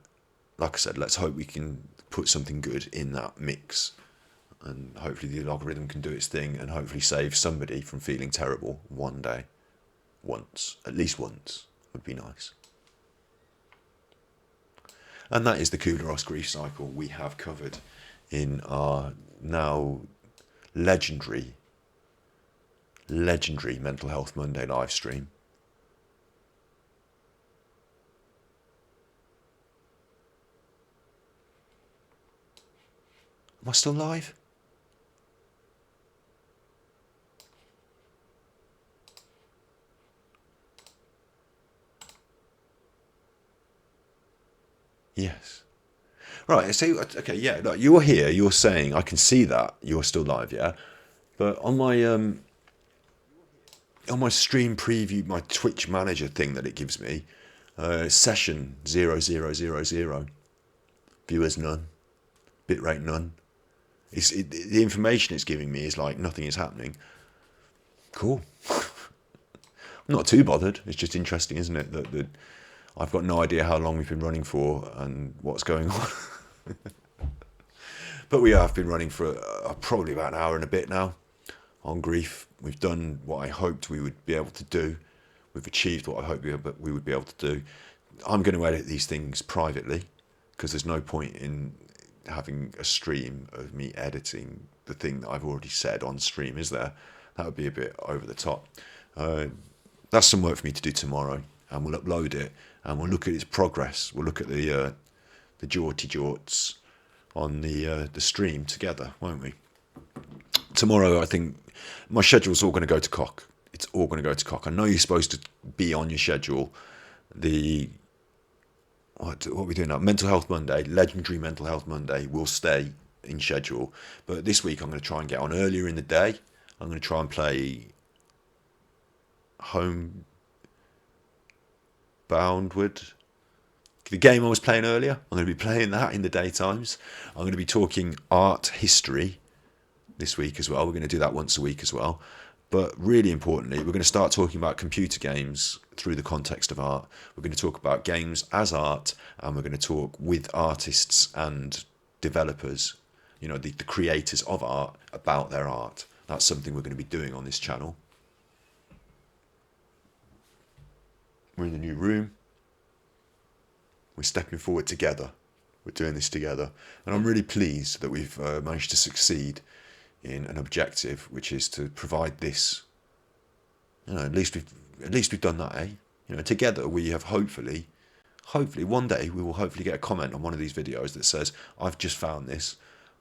like I said, let's hope we can put something good in that mix. And hopefully the algorithm can do its thing and hopefully save somebody from feeling terrible one day. Once. At least once. Would be nice. And that is the Kubler-Ross grief cycle we have covered in our now legendary Mental Health Monday live stream. Am I still live? Yes. Right, so, okay, yeah, look, you're here, you're saying, I can see that, you're still live, yeah? But on my stream preview, my Twitch manager thing that it gives me, session 0000, viewers none, bitrate none. The information it's giving me is like nothing is happening. Cool. I'm not too bothered. It's just interesting, isn't it? That I've got no idea how long we've been running for and what's going on. But we have been running for probably about an hour and a bit now on grief. We've done what I hoped we would be able to do. We've achieved what I hoped we would be able to do. I'm going to edit these things privately because there's no point in having a stream of me editing the thing that I've already said on stream, is there? That would be a bit over the top. That's some work for me to do tomorrow, and we'll upload it and we'll look at its progress. We'll look at the jorts on the stream together, won't we? Tomorrow, I think my schedule's all going to go to cock. It's all going to go to cock. I know you're supposed to be on your schedule. What are we doing now? Mental Health Monday, legendary Mental Health Monday will stay in schedule. But this week I'm going to try and get on earlier in the day. I'm going to try and play Homeboundward. The game I was playing earlier, I'm going to be playing that in the daytimes. I'm going to be talking art history this week as well. We're going to do that once a week as well. But really importantly, we're going to start talking about computer games through the context of art. We're going to talk about games as art, and we're going to talk with artists and developers, the creators of art, about their art. That's something we're going to be doing on this channel. We're in the new room. We're stepping forward together. We're doing this together. And I'm really pleased that we've managed to succeed in an objective, which is to provide this. At least we've done that, eh? Together we have hopefully one day we will hopefully get a comment on one of these videos that says, I've just found this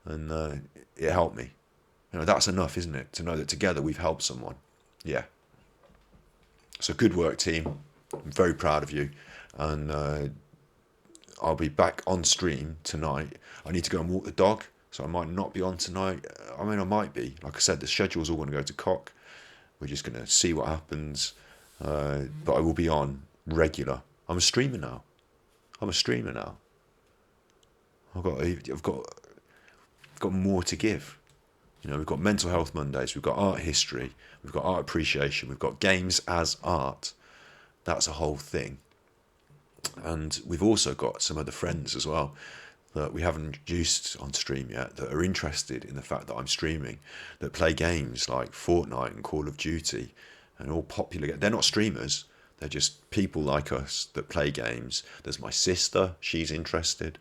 and it helped me. That's enough, isn't it? To know that together we've helped someone. Yeah. So good work, team. I'm very proud of you. And I'll be back on stream tonight. I need to go and walk the dog, so I might not be on tonight. I mean, I might be. Like I said, the schedule's all going to go to cock. We're just going to see what happens. But I will be on regular. I'm a streamer now. I've got more to give. We've got Mental Health Mondays. We've got art history. We've got art appreciation. We've got games as art. that's a whole thing. And we've also got some other friends as well that we haven't introduced on stream yet that are interested in the fact that I'm streaming, that play games like Fortnite and Call of Duty and all popular. They're not streamers, they're just people like us that play games. There's my sister, she's interested.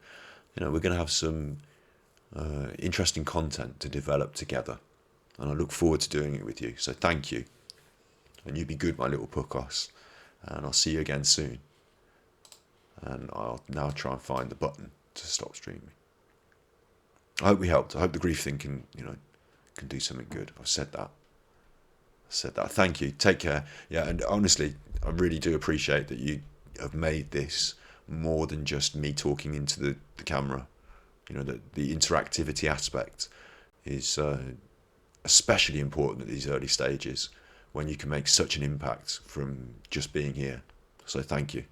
You know, we're going to have some interesting content to develop together, and I look forward to doing it with you. So thank you, and you be good, my little puckos, and I'll see you again soon. And I'll now try and find the button to stop streaming. I hope we helped. I hope the grief thing can do something good. I've said that. Thank you. Take care. Yeah, and honestly, I really do appreciate that you have made this more than just me talking into the camera. You know, the interactivity aspect is especially important at these early stages when you can make such an impact from just being here. So thank you.